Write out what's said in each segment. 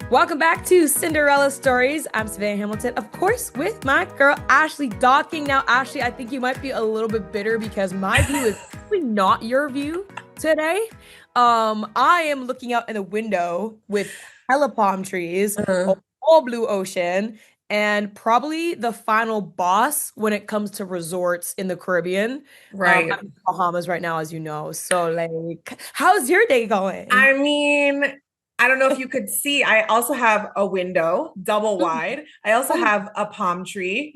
Welcome back to Cinderella Stories. I'm Savannah Hamilton, of course, with my girl Ashley Docking. Now, Ashley, I think you might be a little bit bitter because my view is probably not your view today. I am looking out in the window with hella palm trees, a Uh, whole blue ocean, and probably the final boss when it comes to resorts in the Caribbean. right. I'm in Bahamas right now, as you know. So, like, how's your day going? I mean, I don't know if you could see, I also have a window, double wide. I also Oh, have a palm tree.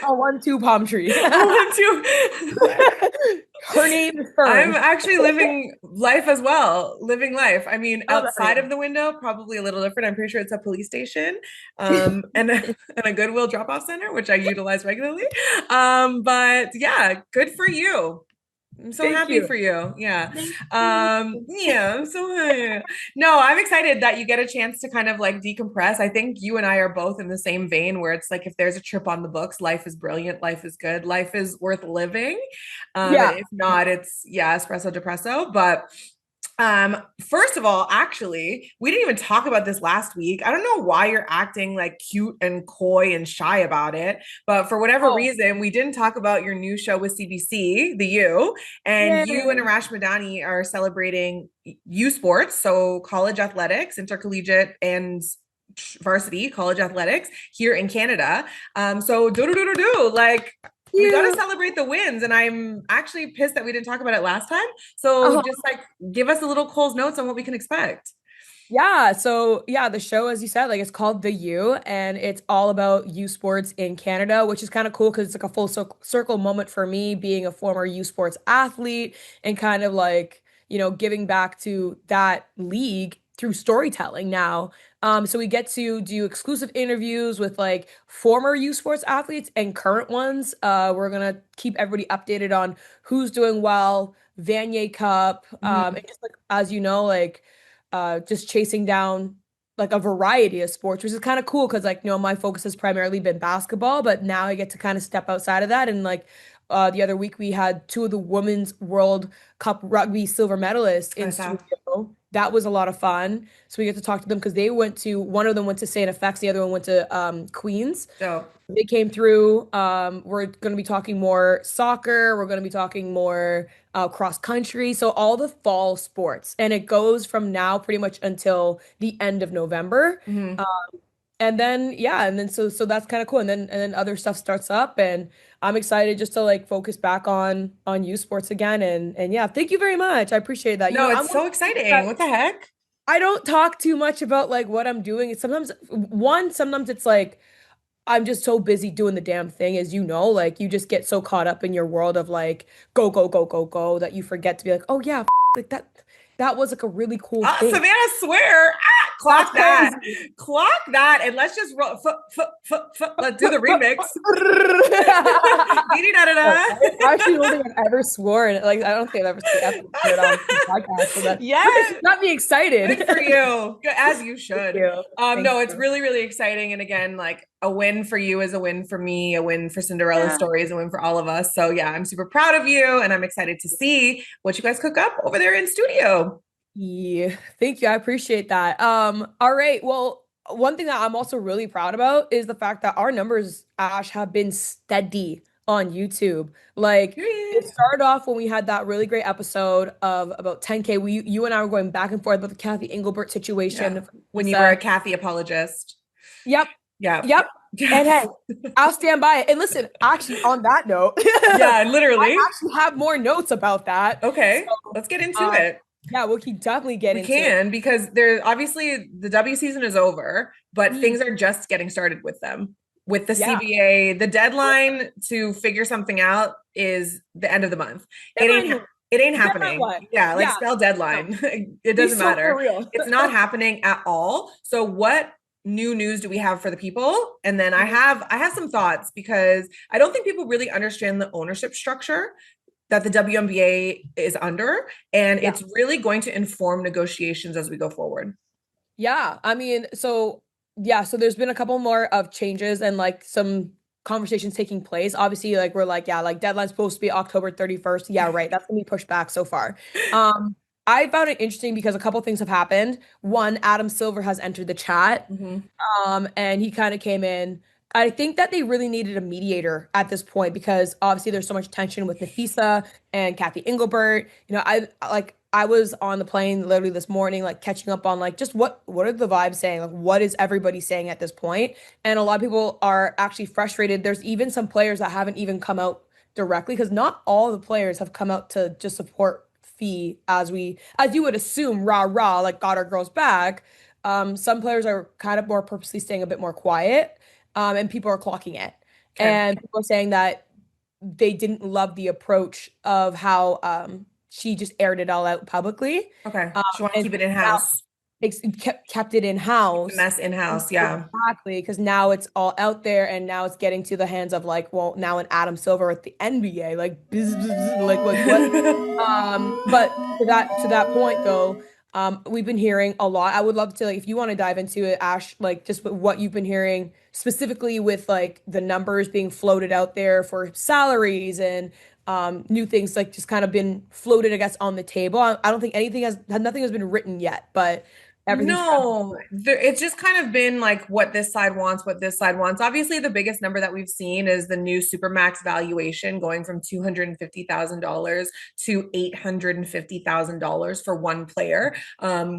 oh, 1, 2 palm trees. I want to. Her name is I'm Fern. actually living life as well, living life. I mean, Oh, there outside of the window, probably a little different. I'm pretty sure it's a police station, and a Goodwill drop-off center, which I utilize regularly. But yeah, good for you. I'm so Thank happy you. for you. Yeah. Thank you. Yeah, I'm so no, I'm excited that you get a chance to kind of like decompress. I think you and I are both in the same vein where it's like if there's a trip on the books, life is brilliant, life is good, life is worth living. Yeah. If not, it's yeah, espresso depresso. But first of all, actually, we didn't even talk about this last week. I don't know why you're acting like cute and coy and shy about it, but for whatever Oh, reason, we didn't talk about your new show with CBC, The U, and you and yay. Arash Madani are celebrating U Sports, so college athletics, intercollegiate and varsity college athletics here in Canada. So do like we got to You. celebrate the wins, and I'm actually pissed that we didn't talk about it last time. So Uh-huh. just like give us a little Cole's notes on what we can expect. Yeah. So, yeah, the show, as you said, like it's called The U, and it's all about U sports in Canada, which is kind of cool because it's like a full circle moment for me being a former U sports athlete and kind of like, giving back to that league through storytelling now. So we get to do exclusive interviews with like former U sports athletes and current ones. We're gonna keep everybody updated on who's doing well, Vanier Cup, Mhm. and just like as you know, like just chasing down like a variety of sports, which is kind of cool because like my focus has primarily been basketball, but now I get to kind of step outside of that. And like the other week we had two of the Women's World Cup rugby silver medalists I in saw. studio. That was a lot of fun. So we get to talk to them because one of them went to St. FX, the other one went to Queens. Dope. They came through. We're going to be talking more soccer. We're going to be talking more cross country. So all the fall sports, and it goes from now pretty much until the end of November. Mhm. Um, and then yeah, and then so that's kind of cool. And then other stuff starts up, and I'm excited just to like focus back on youth sports again. And yeah, thank you very much. I appreciate that. No, I'm it's one of so the people exciting. that What the heck? I don't talk too much about like what I'm doing. It's sometimes it's like I'm just so busy doing the damn thing, as you know, like you just get so caught up in your world of like go, go, go, go, go that you forget to be like, oh yeah, like that was like a really cool thing. Savannah, swear. That's Clock that. crazy. Clock that. And let's just roll. Let's do the remix. Dee da da Oh, da. I actually don't think I've ever sworn. Like, I don't think I've ever said F word on the podcast. So that Yeah. got me excited. Good for you. As you Thank should. you. Thank No, it's you. really, really exciting. And again, like a win for you is a win for me, a win for Cinderella Yeah. Stories, a win for all of us. So yeah, I'm super proud of you and I'm excited to see what you guys cook up over there in studio. Yeah, thank you. I appreciate that. All right. Well, one thing that I'm also really proud about is the fact that our numbers, Ash, have been steady on YouTube. Like it Period. started off when we had that really great episode of about 10K. You and I were going back and forth about the Kathy Engelbert Yeah. situation. When you were a Said, Kathy apologist. yep, Yeah. yep. Yeah. And hey, I'll stand by it. And listen, actually, on that note, Yeah, I literally. actually have more notes about that. So, Okay, let's get into um, it. yeah, we can definitely get We into it. can because there obviously the W season is over, but Mm, things are just getting started with them. With the yeah. CBA, the deadline to figure something out is the end of the month. It ain't Deadline who? it ain't Deadline happening. what? Yeah, like Yeah, spell no. deadline. It Be doesn't so for matter. real. It's not happening at all. So what new news do we have for the people? And then I have some thoughts because I don't think people really understand the ownership structure that the WNBA is under, and Yeah. it's really going to inform negotiations as we go forward. Yeah. I mean, so yeah, so there's been a couple more of changes and like some conversations taking place. Obviously, like we're like, yeah, like deadline's supposed to be October 31st. Yeah, right. That's gonna be pushed back so far. I found it interesting because a couple things have happened. One, Adam Silver has entered the chat, Mhm. and he kind of came in. I think that they really needed a mediator at this point because obviously there's so much tension with Nafisa and Kathy Engelbert. I was on the plane literally this morning, like catching up on like just what are the vibes saying? Like what is everybody saying at this point? And a lot of people are actually frustrated. There's even some players that haven't even come out directly because not all the players have come out to just support Fee as you would assume, rah rah, like got our girls back. Some players are kind of more purposely staying a bit more quiet, and people are clocking it. Okay. And people are saying that they didn't love the approach of how she just aired it all out publicly, Okay. She want to and keep it in now house. kept it in Keep the house. mess in house. Yeah. Exactly, because now it's all out there, and now it's getting to the hands of like, well, now an Adam Silver at the NBA, like, like what? But to that point though, we've been hearing a lot. I would love to, like, if you want to dive into it, Ash, like just what you've been hearing specifically with like the numbers being floated out there for salaries and new things like just kind of been floated, I guess, on the table. I don't think nothing has been written yet, but everything's kind of No, it's just kind of been like what this side wants, what this side wants. Obviously, the biggest number that we've seen is the new Supermax valuation going from $250,000 to $850,000 for one player,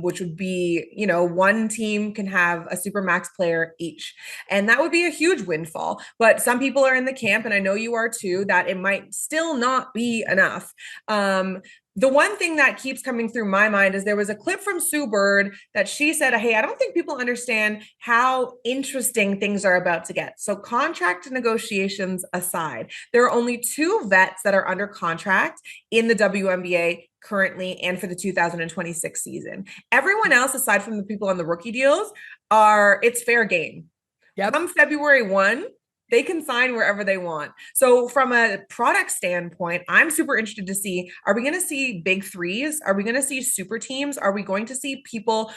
which would be, one team can have a Supermax player each. And that would be a huge windfall. But some people are in the camp, and I know you are too, that it might still not be enough. The one thing that keeps coming through my mind is there was a clip from Sue Bird that she said, hey, I don't think people understand how interesting things are about to get. So, contract negotiations aside, there are only two vets that are under contract in the WNBA currently and for the 2026 season. Everyone else, aside from the people on the rookie deals, it's fair game. Yep. Come February 1, they can sign wherever they want. So, from a product standpoint, I'm super interested to see, are we going to see big threes? Are we going to see super teams? Are we going to see people,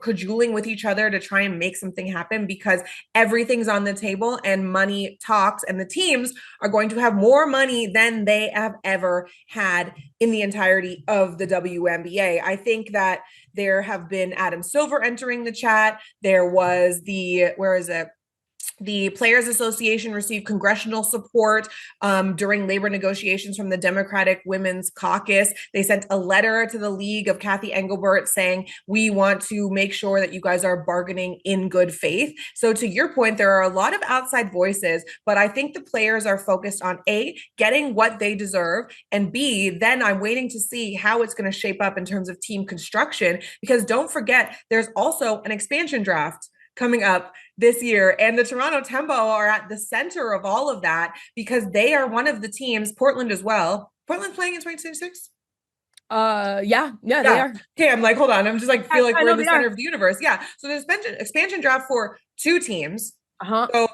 cajoling with each other to try and make something happen? Because everything's on the table and money talks, and the teams are going to have more money than they have ever had in the entirety of the WNBA. I think that there have been Adam Silver entering the chat. There was where is it? The Players Association received congressional support during labor negotiations from the Democratic Women's Caucus. They sent a letter to the league of Kathy Engelbert saying, we want to make sure that you guys are bargaining in good faith. So to your point, there are a lot of outside voices, but I think the players are focused on A, getting what they deserve, and B, then I'm waiting to see how it's going to shape up in terms of team construction, because don't forget, there's also an expansion draft coming up this year. And the Toronto Tempo are at the center of all of that because they are one of the teams, Portland as well. Portland playing in 2026? Yeah, they Yeah. are. Okay, I'm like, hold on. I'm just like, feel like I we're know in the they center are. of the universe. Yeah. So there's expansion draft for two teams. Uh-huh. So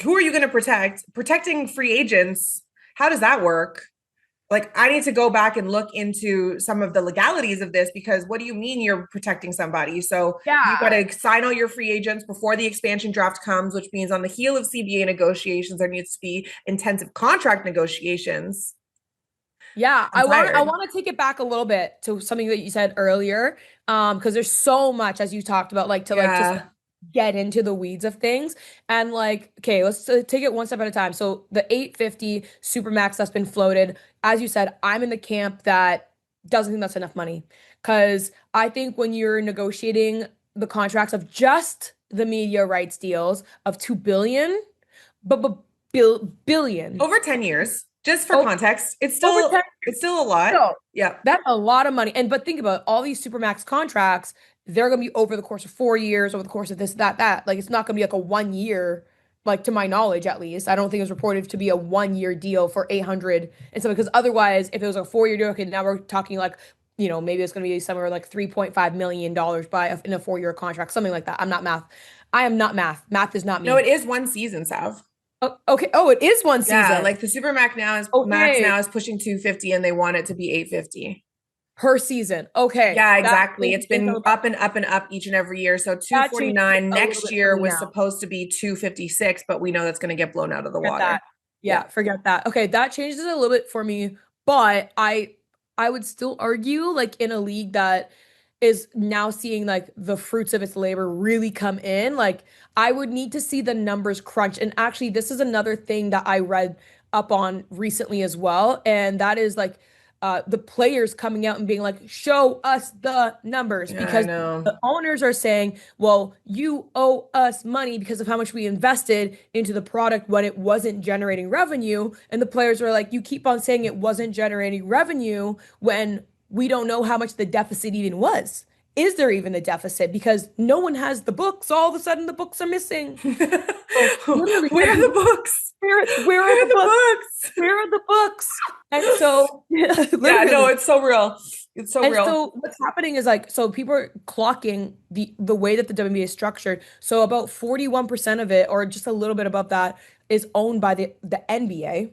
who are you going to protect? Protecting free agents. How does that work? Like, I need to go back and look into some of the legalities of this, because what do you mean you're protecting somebody? So you got Yeah. to sign all your free agents before the expansion draft comes, which means on the heel of CBA negotiations, there needs to be intensive contract negotiations. Yeah, I'm I tired. want to take it back a little bit to something that you said earlier, because there's so much as you talked about, like to like just Yeah. get into the weeds of things, and like, okay, let's take it one step at a time. So the 850 Supermax that's been floated, as you said, I'm in the camp that doesn't think that's enough money, because I think when you're negotiating the contracts of just the media rights deals of 2 billion, but billion. Over 10 years, just for Oh, context, it's over still 10. it's still a lot. No, Yeah. that's a lot of money. But think about it, all these Supermax contracts, they're gonna be over the course of 4 years, over the course of this, that. Like it's not gonna be like a 1 year, like to my knowledge at least. I don't think it was reported to be a 1 year deal for 800 and stuff. Because otherwise, if it was a 4 year deal, okay, now we're talking like, maybe it's gonna be somewhere like $3.5 million in a 4 year contract, something like that. I'm not math. I am not math. Math is not No, it me. is one season, Sav. Oh, okay. Oh, it is one Yeah, season. like the Super Max Okay. now is pushing 250 and they want it to be 850. Per season. Okay. Yeah, That exactly. changes It's things a been little bit. up and up and up each and every year. So That changes it 249 a little next bit for year me was now. supposed to be 256, but we know that's going to get blown out of the Forget water. that. Yeah. Yeah, forget that. Okay, that changes it a little bit for me, but I would still argue, like in a league that is now seeing like the fruits of its labor really come in, like I would need to see the numbers crunch. And actually, this is another thing that I read up on recently as well, and that is like the players coming out and being like, "Show us the numbers," Yeah, I because know. the owners are saying, "Well, you owe us money because of how much we invested into the product when it wasn't generating revenue," and the players are like, "You keep on saying it wasn't generating revenue when we don't know how much the deficit even was. Is there even a deficit? Because no one has the books. All of a sudden, the books are missing." So literally, Where are the books? where are Where are the the books? books? Where are the books? And so, Yeah, no, literally. it's so real. It's so And real. so what's happening is like, so people are clocking the way that the WNBA is structured. So about 41% of it, or just a little bit above that, is owned by the NBA.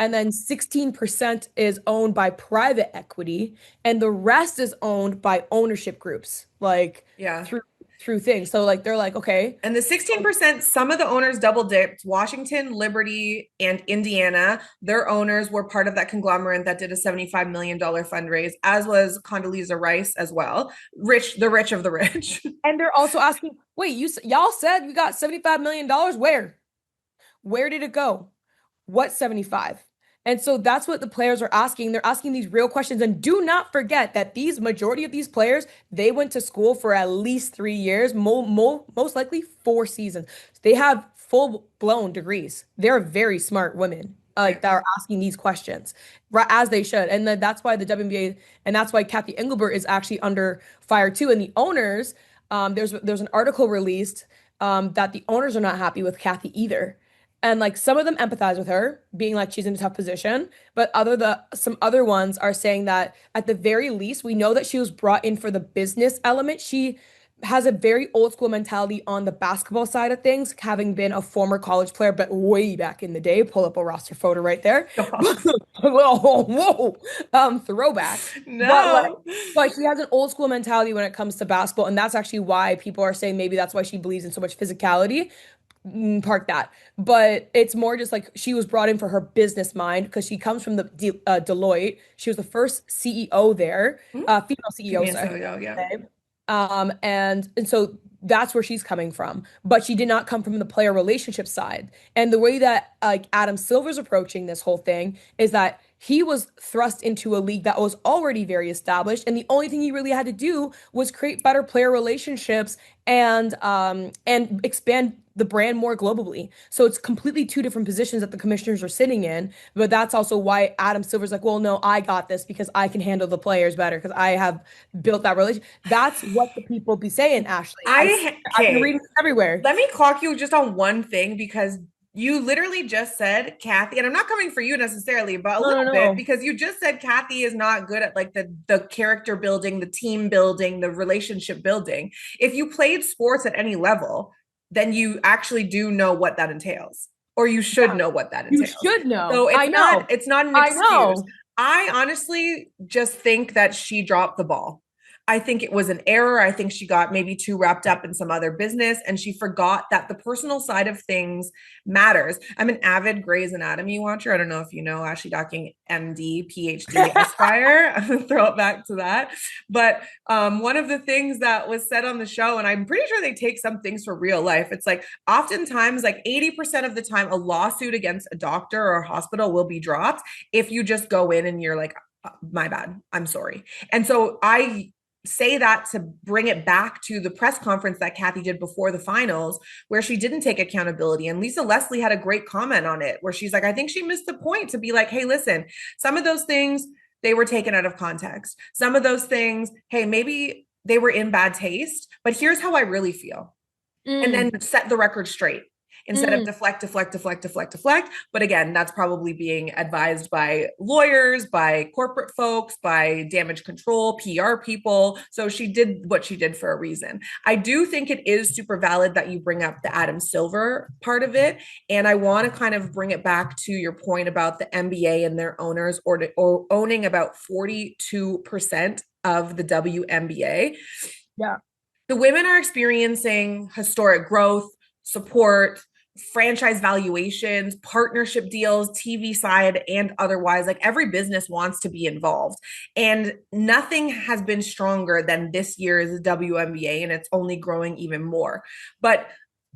And then 16% is owned by private equity, and the rest is owned by ownership groups, like Yeah. through through things. So like they're like, okay, And the so 16%, some of the owners double dipped. Washington, Liberty, and Indiana, their owners were part of that conglomerate that did a $75 million fundraise, as was Condoleezza Rice as well. Rich, the rich of the rich. and they're also asking, wait, y'all said we got $75 million. Where? Where did it go? What 75? And so that's what the players are asking. They're asking these real questions. And do not forget that these majority of these players, they went to school for at least 3 years, most likely 4 seasons. They have full-blown degrees. They're very smart women, Yeah. like that are asking these questions, right, as they should. And then that's why the WNBA, and that's why Kathy Engelbert is actually under fire too. And the owners, there's an article released that the owners are not happy with Kathy either. And like some of them empathize with her, being like she's in a tough position, but some other ones are saying that at the very least, we know that she was brought in for the business element. She has a very old school mentality on the basketball side of things, having been a former college player, but way back in the day. Pull up a roster photo right there. Whoa, whoa, throwback. But like, No. but she has an old school mentality when it comes to basketball, and that's actually why people are saying maybe that's why she believes in so much physicality. Park that. But it's more just like she was brought in for her business mind because she comes from the Deloitte. She was the first CEO there, female CEO, Female so I CEO, should yeah. say. And so that's where she's coming from. But she did not come from the player relationship side. And the way that like Adam Silver's approaching this whole thing is that he was thrust into a league that was already very established, and the only thing he really had to do was create better player relationships and expand the brand more globally. So it's completely two different positions that the commissioners are sitting in. But that's also why Adam Silver's like, well, no, I got this because I can handle the players better because I have built that relation. That's what the people be saying, Ashley. I've been Okay. reading this everywhere. Let me clock you just on one thing because you literally just said Kathy, and I'm not coming for you necessarily, but a No, no, little bit no. because you just said Kathy is not good at like the character building, the team building, the relationship building. If you played sports at any level, then you actually do know what that entails, or you should Yeah, know what that you entails. should know. So I know. it's not an I excuse. know. I honestly just think that she dropped the ball. I think it was an error. I think she got maybe too wrapped up in some other business and she forgot that the personal side of things matters. I'm an avid Grey's Anatomy watcher. I don't know if you know Ashley Docking, MD, PhD, Esquire. I'm gonna throw it back to that. But one of the things that was said on the show, and I'm pretty sure they take some things for real life. It's like oftentimes, like 80% of the time, a lawsuit against a doctor or a hospital will be dropped if you just go in and you're like, my bad, I'm sorry. And so I say that to bring it back to the press conference that Kathy did before the finals, where she didn't take accountability. And Lisa Leslie had a great comment on it, where she's like, I think she missed the point to be like, hey, listen, some of those things, they were taken out of context. Some of those things, hey, maybe they were in bad taste, but here's how I really feel. And Mm, then set the record straight instead of mm. deflect. But again, that's probably being advised by lawyers, by corporate folks, by damage control, PR people. So she did what she did for a reason. I do think it is super valid that you bring up the Adam Silver part of it. And I want to kind of bring it back to your point about the NBA and their owners or owning about 42% of the WNBA. Yeah. The women are experiencing historic growth, support. franchise valuations, partnership deals, TV side and otherwise. Like every business wants to be involved. And nothing has been stronger than this year's WNBA, and it's only growing even more. But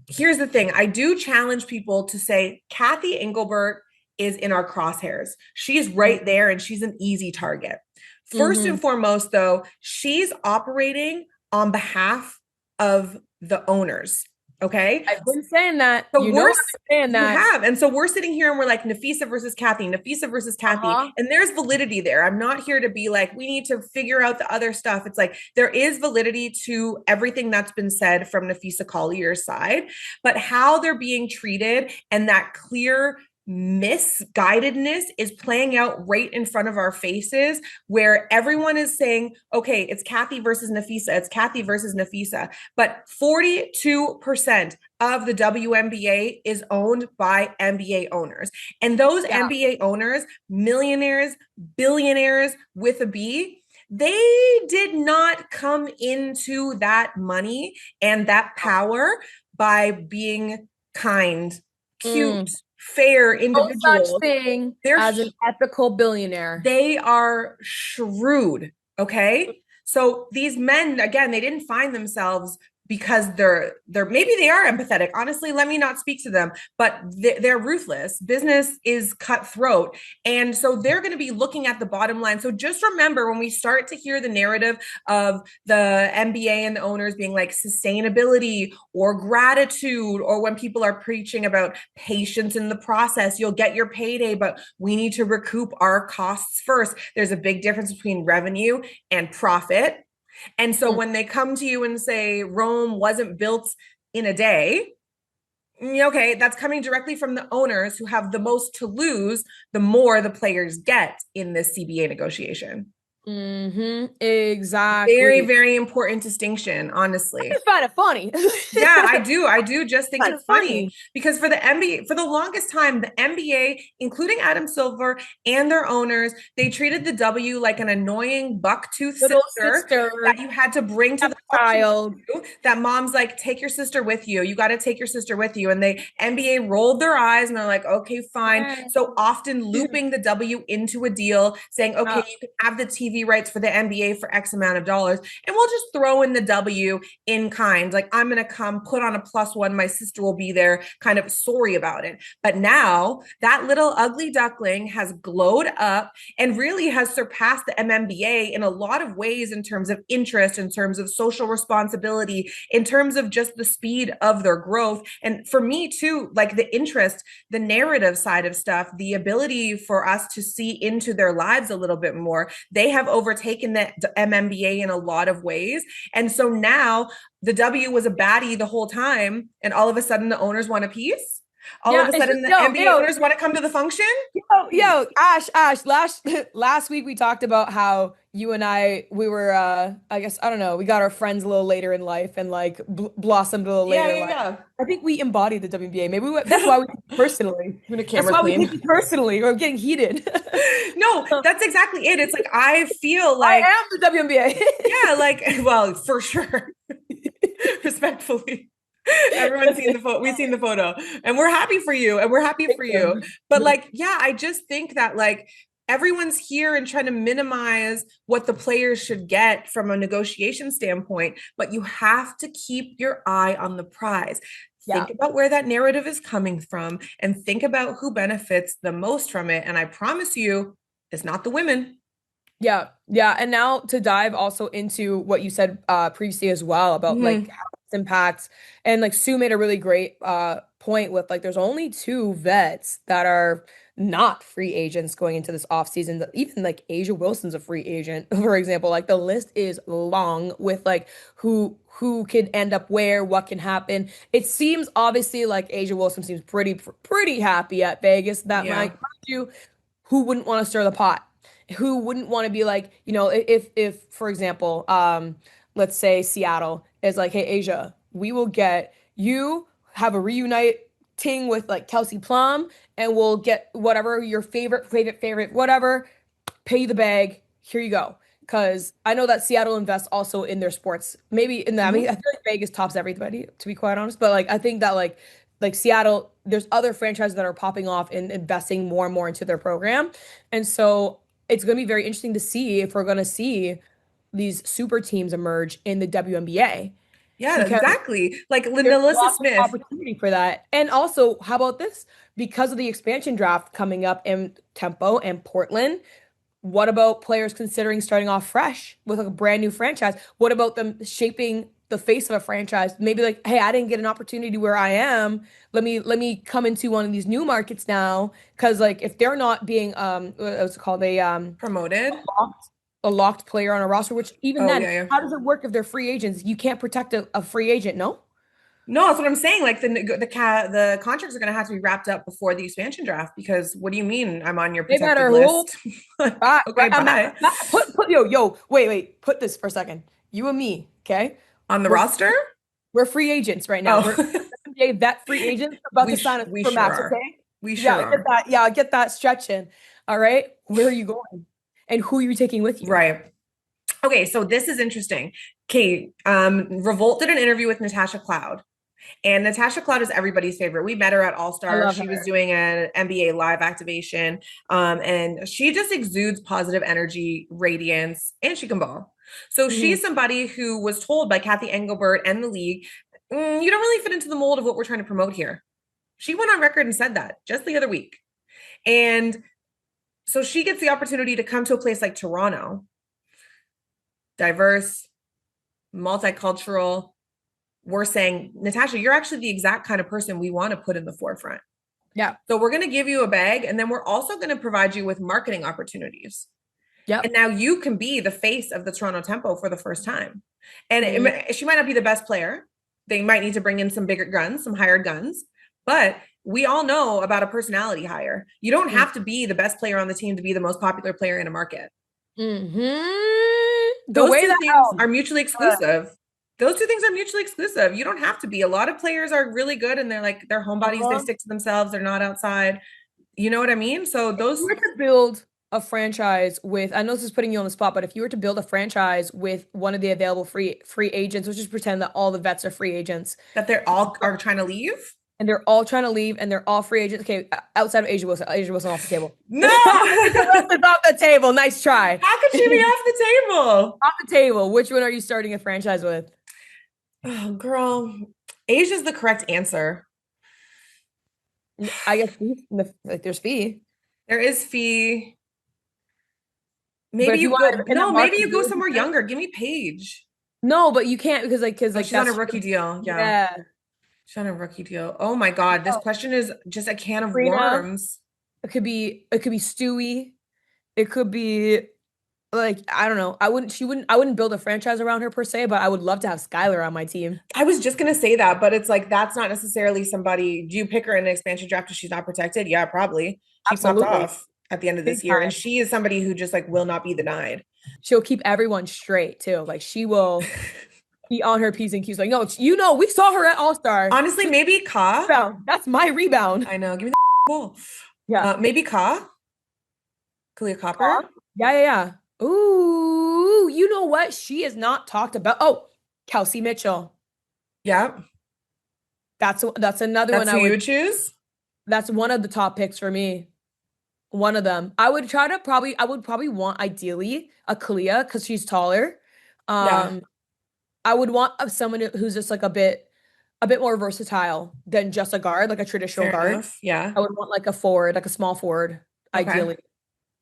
here's the thing, I do challenge people to say Kathy Engelbert is in our crosshairs. She's right there and she's an easy target. First Mm-hmm. and foremost, though, she's operating on behalf of the owners. Okay. I've been saying that. So You know we're I've been saying you that. have, and so we're sitting here and we're like Nafisa versus Kathy, Nafisa versus Kathy, Uh-huh. and there's validity there. I'm not here to be like we need to figure out the other stuff. It's like there is validity to everything that's been said from Nafisa Collier's side, but how they're being treated and that clear misguidedness is playing out right in front of our faces where everyone is saying, okay, it's Kathy versus Nafisa, it's Kathy versus Nafisa, but 42% of the WNBA is owned by NBA owners. And those Yeah. NBA owners, millionaires, billionaires with a B, they did not come into that money and that power by being kind, cute, Mm. fair No such individuals. thing They're as an ethical billionaire. they are shrewd. Okay. So these men, again, they didn't find themselves because they're maybe they are empathetic. Honestly, let me not speak to them, but they're ruthless. Business is cutthroat. And so they're going to be looking at the bottom line. So just remember when we start to hear the narrative of the NBA and the owners being like sustainability or gratitude, or when people are preaching about patience in the process, you'll get your payday, but we need to recoup our costs first. There's a big difference between revenue and profit. And so Mm. when they come to you and say Rome wasn't built in a day, okay, that's coming directly from the owners who have the most to lose the more the players get in this CBA negotiation. Mm-hmm. Very, Exactly. very important distinction, I honestly. just find it funny. Yeah, I do. I do just think Kind of it's funny funny. because for the NBA, for the longest time, the NBA, including Adam Silver and their owners, they treated the W like an annoying bucktooth Little sister that sister, you had to bring to the function with child. you. That mom's like, take your sister with you. You got to take your sister with you. And the NBA rolled their eyes and they're like, okay, fine. Yeah. So often looping the W into a deal, saying, okay, you can have the TV rights for the NBA for X amount of dollars, and we'll just throw in the W in kind. Like, I'm going to come put on a +1. My sister will be there, kind of sorry about it. But now that little ugly duckling has glowed up and really has surpassed the MMBA in a lot of ways in terms of interest, in terms of social responsibility, in terms of just the speed of their growth. And for me, too, like the interest, the narrative side of stuff, the ability for us to see into their lives a little bit more. They have overtaken the MMBA in a lot of ways. And so now the W was a baddie the whole time, and all of a sudden the owners want a piece. All of Yeah, a it's just sudden the yo, NBA yo, owners want to come to the function. yo, Ash, last week we talked about how you and we were I guess I don't know, we got our friends a little later in life and like bl blossomed a little Yeah, later in yeah, life. yeah. I think we embodied the WNBA. That's why we take it personally. I'm gonna That's camera why we take clean. it personally. We're getting heated. No, that's exactly it. It's like I feel I like, am the WNBA. yeah, like, well, for sure. Respectfully. Everyone's seen the photo. We've seen the photo. And we're happy for you. And we're happy Thank for you. you. But like, yeah, I just think that like everyone's here and trying to minimize what the players should get from a negotiation standpoint, but you have to keep your eye on the prize. Yeah. Think about where that narrative is coming from and think about who benefits the most from it. And I promise you, it's not the women. Yeah, yeah. And now to dive also into what you said previously as well about like Mm-hmm. how this impacts, and like Sue made a really great point with like there's only two vets that are not free agents going into this offseason. Even like Asia Wilson's a free agent, for example. Like the list is long with like who can end up where, what can happen. It seems obviously like Asia Wilson seems pretty happy at Vegas. That might Yeah. mind you, who wouldn't want to stir the pot? Who wouldn't want to be like, if for example, let's say Seattle is like, hey, Asia, we will get you have a reuniting with like Kelsey Plum, and we'll get whatever your favorite, whatever, pay you the bag. Here you go. Because I know that Seattle invests also in their sports. Maybe in that. I mean, I Mm-hmm. feel like Vegas tops everybody, to be quite honest. But like, I think that like like Seattle, there's other franchises that are popping off and investing more and more into their program. And so it's going to be very interesting to see if we're going to see these super teams emerge in the WNBA Yeah, because exactly. Like there's Linda Lissa lots of Smith. opportunity for that. And also, how about this? Because of the expansion draft coming up in Tempo and Portland, what about players considering starting off fresh with like a brand new franchise? What about them shaping the face of a franchise? Maybe like, hey, I didn't get an opportunity where I am. Let me come into one of these new markets now. Because like if they're not being what's it called Promoted. locked, a locked player on a roster, which even Oh, then, yeah, yeah. how does it work if they're free agents? You can't protect a free agent, no? No, that's what I'm saying. Like the contracts are going to have to be wrapped up before the expansion draft because what do you mean I'm on your They protected better hold list? Like, right, okay, right. bye. Put yo, wait, put this for a second. You and me, okay? On the We're roster? we're free agents right now. We're Oh, NBA vet free agents about to sign a we sure Supermax, are. okay? We sure Yeah, get are. that. Yeah, get that stretch in. All right. Where are you going? And who are you taking with you? Right. Okay, so this is interesting. Okay, Revolt did an interview with Natasha Cloud. And Natasha Cloud is everybody's favorite. We met her at All I Star. love She was her. doing an NBA live activation. And she just exudes positive energy, radiance, and she can ball. So Mhm. she's somebody who was told by Kathy Engelbert and the league, you don't really fit into the mold of what we're trying to promote here. She went on record and said that just the other week. And so she gets the opportunity to come to a place like Toronto, diverse, multicultural. We're saying, Natasha, you're actually the exact kind of person we want to put in the forefront. Yeah. So we're going to give you a bag and then we're also going to provide you with marketing opportunities. And Yep. now you can be the face of the Toronto Tempo for the first time. And Mhm. she might not be the best player. They might need to bring in some bigger guns, some hired guns, but we all know about a personality hire. You don't have to be the best player on the team to be the most popular player in a market. The Those way two that things are mutually exclusive. You don't have to be. A lot of players are really good and they're like they're homebodies, they uh, stick to themselves, they're not outside. You know what I mean? So if you those were to build a franchise with, I know this is putting you on the spot, but if you were to build a franchise with one of the available free agents, let's just pretend that all the vets are free agents, that they're all are trying to leave. and they're all trying to leave, and they're all free agents. Okay, outside of Asia Wilson off the table. No, Asia how Wilson's off the table. Nice try. could she be off the table? Off the table. Which one are you starting a franchise with? Oh, girl, Asia's the correct answer. I guess like there's fee, There is fee. but Maybe if you you want an go. independent No, maybe market, you go somewhere younger. Give me Paige. no, but you can't because Oh, like she's on a that's rookie deal. Yeah, yeah. she's on a rookie deal. Oh my God, this No, question is just a can of Sabrina. worms. It could be Stewie. It could be like I don't know. I wouldn't build a franchise around her per se, but I would love to have Skylar on my team. I was just gonna say that, but it's like that's not necessarily somebody. Do you pick her in an expansion draft if she's not protected? Yeah, probably. She popped Absolutely. off at the end of Big this year, and time. she is somebody who just like will not be denied. She'll keep everyone straight too. Like she will be on her P's and Q's. Like, no, we saw her at All Star. Honestly, maybe Ka. Rebound. That's my rebound. I know. Give me the ball. Yeah. Maybe Ka. Kalia Copper. Aw. Yeah. Ooh, you know what? She is not talked about. Oh, Kelsey Mitchell. Yeah, That's another one that's I who you would. would choose. That's one of the top picks for me. One of them. I would probably want ideally a Kalia because she's taller. Yeah, Um, I would want someone who's just like a bit more versatile than just a guard, like a traditional fair guard. enough. Yeah. I would want like a forward, like a small forward, Okay. ideally.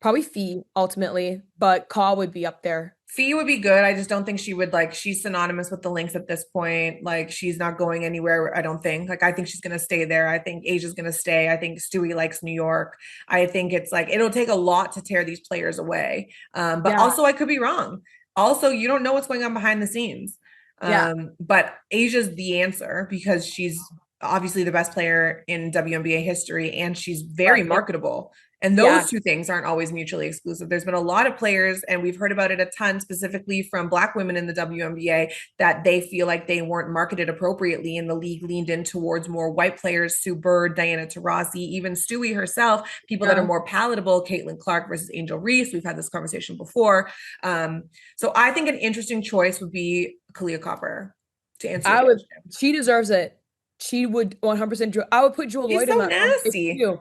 Probably Fee ultimately, but Kaw would be up there. Fee would be good. I just don't think she would like she's synonymous with the Lynx at this point. Like she's not going anywhere, I don't think. Like I think she's gonna stay there. I think Asia's gonna stay. I think Stewie likes New York. I think it's like it'll take a lot to tear these players away. But Yeah, also I could be wrong. Also, you don't know what's going on behind the scenes. yeah, But Asia's the answer because she's obviously the best player in WNBA history and she's very right. marketable. And Yeah, those two things aren't always mutually exclusive. There's been a lot of players, and we've heard about it a ton, specifically from Black women in the WNBA, that they feel like they weren't marketed appropriately, and the league leaned in towards more white players, Sue Bird, Diana Taurasi, even Stewie herself, people that are yeah. more palatable, Caitlin Clark versus Angel Reese. We've had this conversation before. So I think an interesting choice would be Kalia Copper to answer your I would. question. She deserves it. She would 100% I would put Jewel She's Lloyd in so that conversation nasty. too.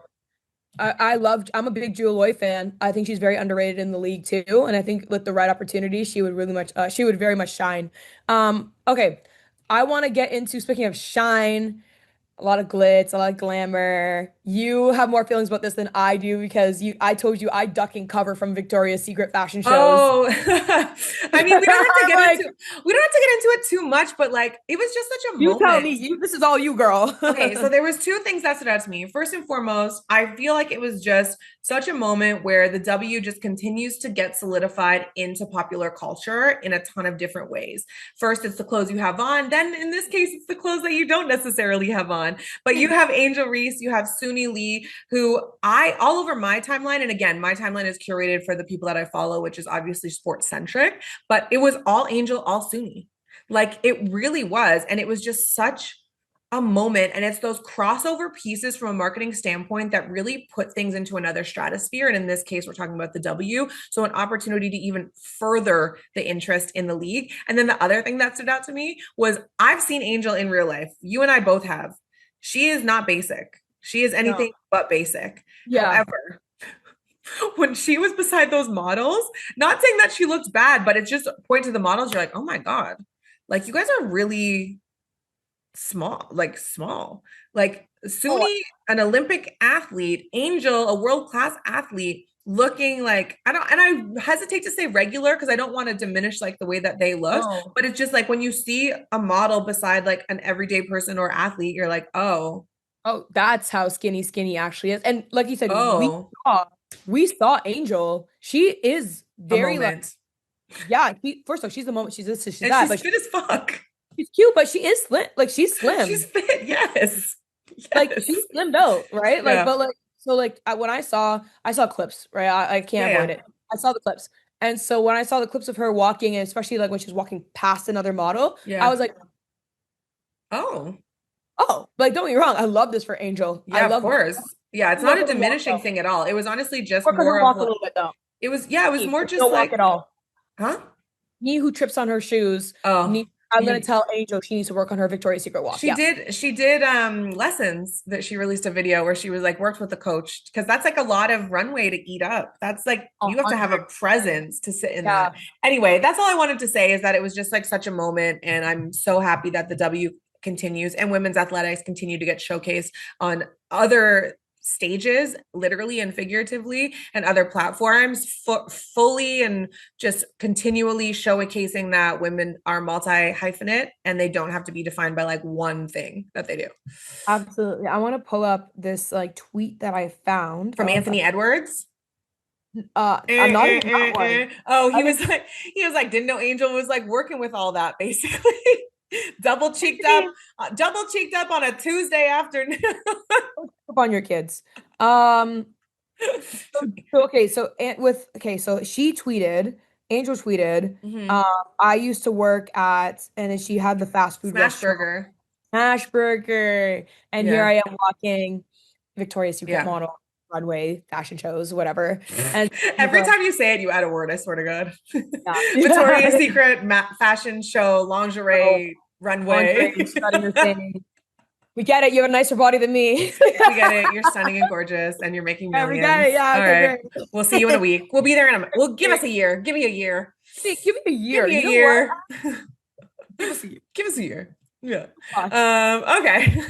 I'm a big Jewel Lloyd fan. I think she's very underrated in the league too, and I think with the right opportunity, she would very much shine. Okay, I want to get into speaking of shine, a lot of glitz, a lot of glamour. You have more feelings about this than I do because I told you I duck and cover from Victoria's Secret fashion shows. Oh, I mean, I'm like, we don't have to get into it too much, but like it was just such a you tell moment. me, this is all you, girl. Okay, so there was two things that stood out to me. First and foremost, I feel like it was just such a moment where the W just continues to get solidified into popular culture in a ton of different ways. First, it's the clothes you have on. Then in this case, it's the clothes that you don't necessarily have on. But you have Angel Reese, you have Suni Lee, who I all over my timeline, and again, my timeline is curated for the people that I follow, which is obviously sports centric, but it was all Angel, all Suni. Like it really was. And it was just such a moment, and it's those crossover pieces from a marketing standpoint that really put things into another stratosphere, and in this case we're talking about the W, so an opportunity to even further the interest in the league. And then the other thing that stood out to me was I've seen Angel in real life. You and I both have. She is not basic. She is No. anything but basic. Yeah. However, when she was beside those models, not saying that she looked bad, but it's just point to the models, you're like, oh my God, like you guys are really small. Like Oh, Suni, an Olympic athlete, Angel, a world-class athlete, looking like I don't, and I hesitate to say regular because I don't want to diminish like the way that they look, no. but it's just like when you see a model beside like an everyday person or athlete, you're like, Oh, that's how skinny actually is. And like you said, oh, saw we saw Angel. She is a very like, moment. yeah, first of all, she's the moment she's And that, she's but fit as fuck. she's cute, but she is slim. Like she's She's slim. fit, yes. Like Yes. she's slimmed out, right? Like, Yeah. but like so like when I saw clips, right? I Yeah, can't avoid yeah. it. I saw the clips. And so when I saw the clips of her walking, and especially like when she's walking past another model, I Yeah. was like, Oh. oh, like don't get me wrong, I love this for Angel. I Yeah, of love this. course. Yeah, it's not More a for her walk diminishing though. thing at all. It was honestly just More because more her of walk a like little bit though. it was more just Don't walk like, at all. huh? Me who trips on her shoes, Oh, I'm gonna you tell Angel she needs to work on her Victoria's Secret walk. Yeah. she did lessons that she released a video where she was like worked with a coach because that's like a lot of runway to eat up. That's like you have to have a 100%. presence to sit in that. Yeah. Anyway, that's all I wanted to say is that it was just like such a moment, and I'm so happy that the W continues and women's athletics continue to get showcased on other stages, literally and figuratively, and other platforms, fully and just continually showcasing that women are multi hyphenate and they don't have to be defined by like one thing that they do. Absolutely. I want to pull up this like tweet that I found. From Anthony Edwards. I'm not even that one. Oh, I think he was like, didn't know Angel was like working with all that basically. Double cheeked up on a Tuesday afternoon. up on your kids. Um, so she tweeted, Angel tweeted, Mm-hmm. um, I used to work at, and then she had the fast food Smash restaurant, burger. Smash Burger, and here Yeah. I am walking Victoria's Secret Yeah. model runway fashion shows, whatever. And she's Every like, time you say it, you add a word, I swear to God. yeah, Victoria's yeah. Secret fashion show, So lingerie, lingerie, runway. strutting your thing. We get it. You have a nicer body than me. We get it. You're stunning and gorgeous, and you're making Yeah, we get it. millions. Yeah, All okay, right. great. We'll see you in a week. We'll be there in a. We'll give us a year. Give me a year. Give me a Give year. me a You know what? year. Give us a year. Give us a year. Yeah. Watch. Okay.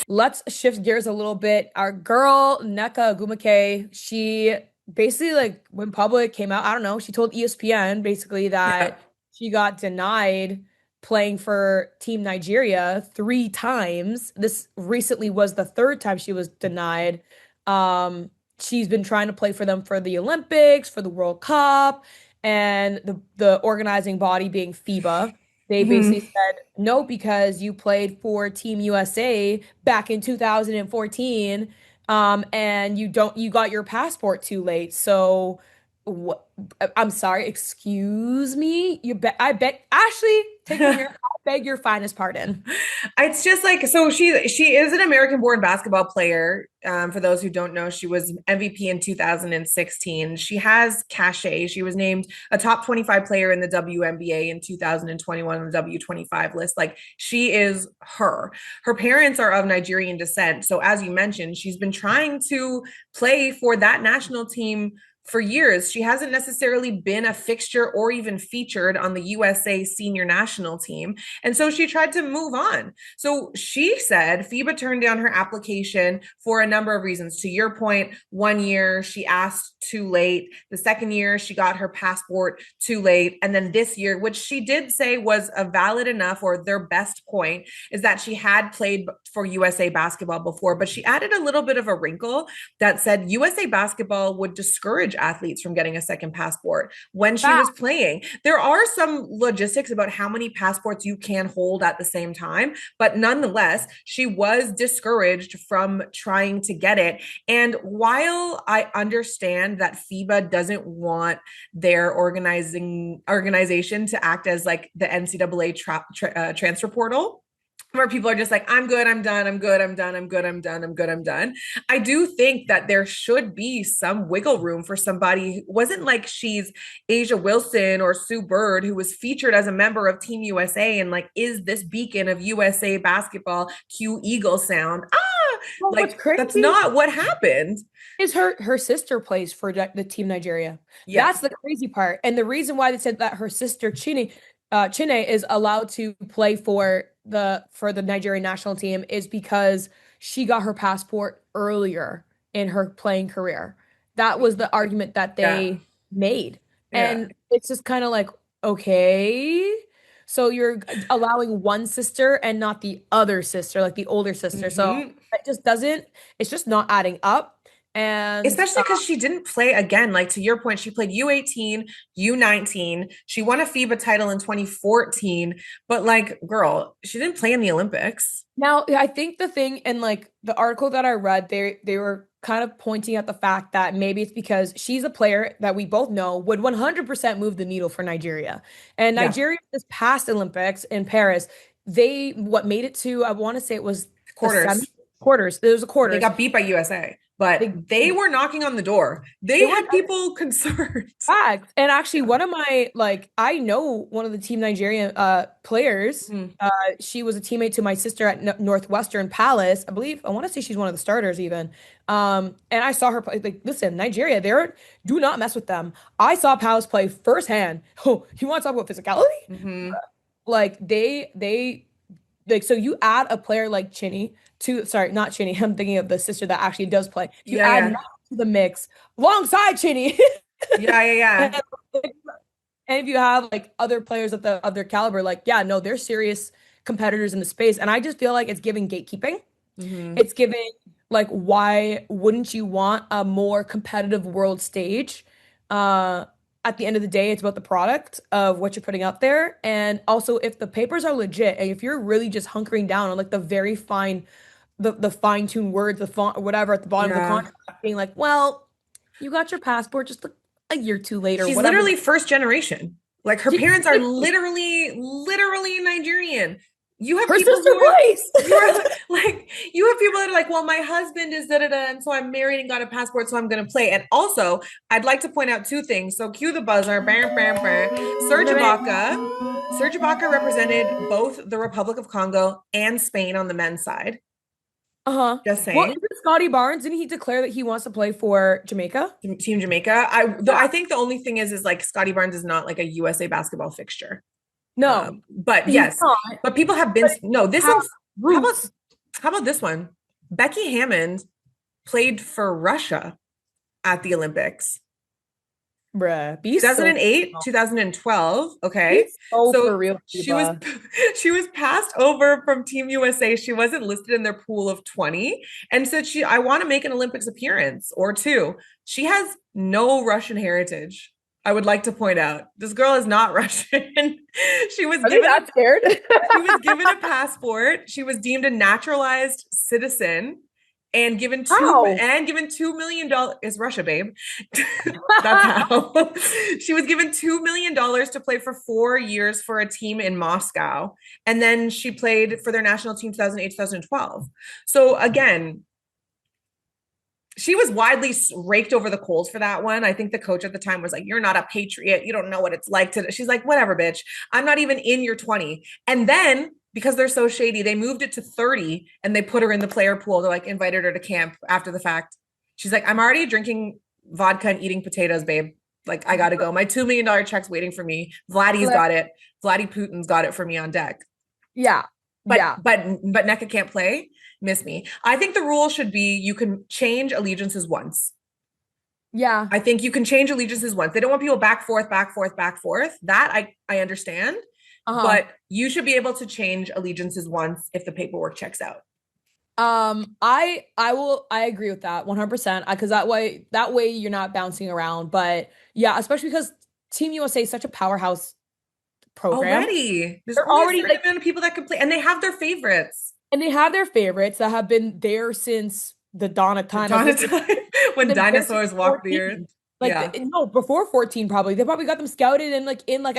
Let's shift gears a little bit. Our girl, Nneka Ogwumike, she basically like went public, came out, I don't know, she told ESPN basically Yeah. that she got denied playing for Team Nigeria 3 times. This recently was the third time she was denied. She's been trying to play for them for the Olympics, for the World Cup, and the organizing body being FIBA. They basically Mhm. said no because you played for Team USA back in 2014, and you got your passport too late. So What? I'm sorry. Excuse me. I bet. Ashley, take me here. I beg your finest pardon. It's just like, so she is an American born basketball player. For those who don't know, she was MVP in 2016. She has cachet. She was named a top 25 player in the WNBA in 2021 on the W25 list. Like, she is her. Her parents are of Nigerian descent. So as you mentioned, she's been trying to play for that national team for years. She hasn't necessarily been a fixture or even featured on the USA senior national team. And so she tried to move on. So she said FIBA turned down her application for a number of reasons. To your point, 1 year she asked too late. The second year she got her passport too late. And then this year, which she did say was a valid enough, or their best point, is that she had played for USA basketball before, but she added a little bit of a wrinkle that said USA basketball would discourage athletes from getting a second passport when she was Fact. playing. There are some logistics about how many passports you can hold at the same time, but nonetheless, she was discouraged from trying to get it. And while I understand that FIBA doesn't want their organization to act as like the NCAA transfer portal, where people are just like, I'm good, I'm done, I'm good, I'm done, I'm good, I'm done, I'm good, I'm done. I do think that there should be some wiggle room for somebody who wasn't like she's Asia Wilson or Sue Bird, who was featured as a member of Team USA and like is this beacon of USA basketball, cue Eagle sound. Well, what's Like that's crazy not what happened. is her sister plays for the team Nigeria. Yeah. That's the crazy part. And the reason why they said that her sister Chine is allowed to play for the Nigerian national team is because she got her passport earlier in her playing career. That was the argument that Yeah. they made. Yeah. And it's just kind of like, okay, so you're allowing one sister and not the other sister, like the older sister. So Mm-hmm. it just doesn't, it's just not adding up. And Especially because she didn't play again. Like to your point, she played U18, U19. She won a FIBA title in 2014. But like, girl, she didn't play in the Olympics. now I think the thing and like the article that I read, they were kind of pointing at the fact that maybe it's because she's a player that we both know would 100% move the needle for Nigeria. And Yeah. Nigeria this past Olympics in Paris, they what made it to, I want to say it was the semi Quarters. quarters. There was a They quarters. got beat by USA, but They they were knocking on the door. They they were had people concerned. fact. And actually, one of my like I know one of the Team Nigerian players. Mhm. She was a teammate to my sister at Northwestern Palace. I believe I want to say she's one of the starters even. And I saw her play. Like, listen, Nigeria, they're do not mess with them. I saw Palace play firsthand. Oh, you want to talk about physicality? Mhm. Like they like so you add a player like Chinny to sorry, not Chinny. I'm thinking of the sister that actually does play. If you Yeah, add yeah. Nat to the mix alongside Chinny. Yeah, yeah, And, yeah. and if you have like other players of their caliber, like yeah, no, they're serious competitors in the space. And I just feel like it's giving gatekeeping. Mhm. It's giving like why wouldn't you want a more competitive world stage? Uh at the end of the day, it's about the product of what you're putting out there. And also if the papers are legit and if you're really just hunkering down on like the very fine the fine-tuned words, the font or whatever at the bottom of the Yeah. contract, being like, well, you got your passport just a year too late or She's whatever. literally first generation. Like her She, parents are literally Nigerian. You have her people sister who are plays. you are like you have people that are like, well, my husband is da da da, and so I'm married and got a passport, so I'm gonna play. And also, I'd like to point out two things. So cue the buzzer, bam, bam, bam. Serge Ibaka. Serge Ibaka represented both the Republic of Congo and Spain on the men's side. Uh-huh. Just Well, saying. even Scotty Barnes, didn't he declare that he wants to play for Jamaica? Team Jamaica. Though Yeah. I think the only thing is like Scotty Barnes is not like a USA basketball fixture. No, But he's yes, not. but people have been But no, he this has one's roots. how about this one? Becky Hammond played for Russia at the Olympics. Bruh, be so 2008, 2012. Okay. he's so So for real, she was Cuba. she was passed over from Team USA. She wasn't listed in their pool of 20 and said I want to make an Olympics appearance or two. She has no Russian heritage. I would like to point out this girl is not Russian. she was Are they given a that scared? she was given a passport. She was deemed a naturalized citizen. How? and given $2 million. It's Russia, babe. That's how. She was given $2 million to play for 4 years for a team in Moscow. And then she played for their national team 2008, 2012. So again, she was widely raked over the coals for that one. I think the coach at the time was like, "You're not a patriot. You don't know what it's like to." She's like, "Whatever, bitch. I'm not even in your 20." And then because they're so shady, they moved it to 30 and they put her in the player pool. They like invited her to camp after the fact. She's like, "I'm already drinking vodka and eating potatoes, babe. Like, I gotta go. My $2 million check's waiting for me. Vladdy's got it. Vladdy Putin's got it for me on deck." Yeah. But Yeah. but Nneka can't play. Miss me. I think the rule should be you can change allegiances once. Yeah. I think you can change allegiances once. They don't want people back forth, back forth, back forth. That I understand, Uh-huh. but you should be able to change allegiances once if the paperwork checks out. I agree with that 100% because that way you're not bouncing around. But yeah, especially because Team USA is such a powerhouse program. Already, there's They're only a already certain like, amount of people that can play, and they have their favorites. and they have their favorites that have been there since the dawn of The time. Like dawn of time when they've been there since dinosaurs walked the earth. 14. Like Yeah, no, before 14 probably. They probably got them scouted and like in like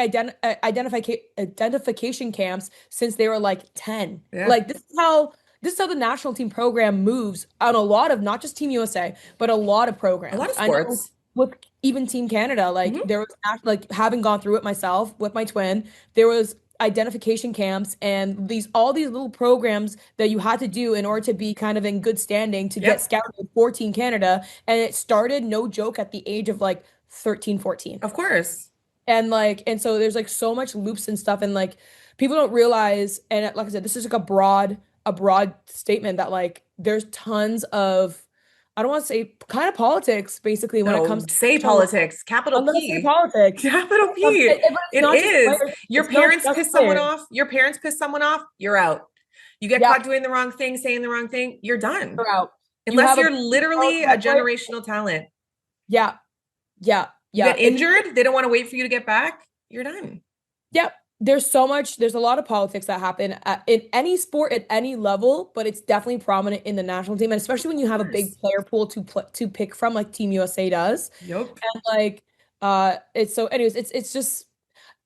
identification camps since they were like 10. yeah. Like this is how the national team program moves on a lot of not just Team USA, but a lot of A lot programs. of I know sports. with even Team Canada, like Mhm. there was like having gone through it myself with my twin, there was identification camps and all these little programs that you had to do in order to be kind of in good standing to get Yep, scouted for Team Canada. And it started, no joke, at the age of like 13, 14. of course. And so there's like so much loops and stuff and like people don't realize, and like I said, this is like a broad statement that like there's tons of, I don't want to say kind of politics basically when it No, comes to say national level. politics, capital I'm gonna say P. politics. Capital P. But it's It not just is. players. Your It's not parents just piss someone players. off. Your parents piss someone off, you're out. You get Yep, caught doing the wrong thing, saying the wrong thing, you're done. you're out. You Unless have a you're literally a head play. generational talent. Yeah, yeah, You yeah. get It's injured, they don't want to wait for you to get back, you're done. Yep. There's a lot of politics that happen in any sport at any level, but it's definitely prominent in the national team, and especially when you Of have a course. big player pool to pick from, like Team USA does. Yup. And like, it's so. Anyways, it's just.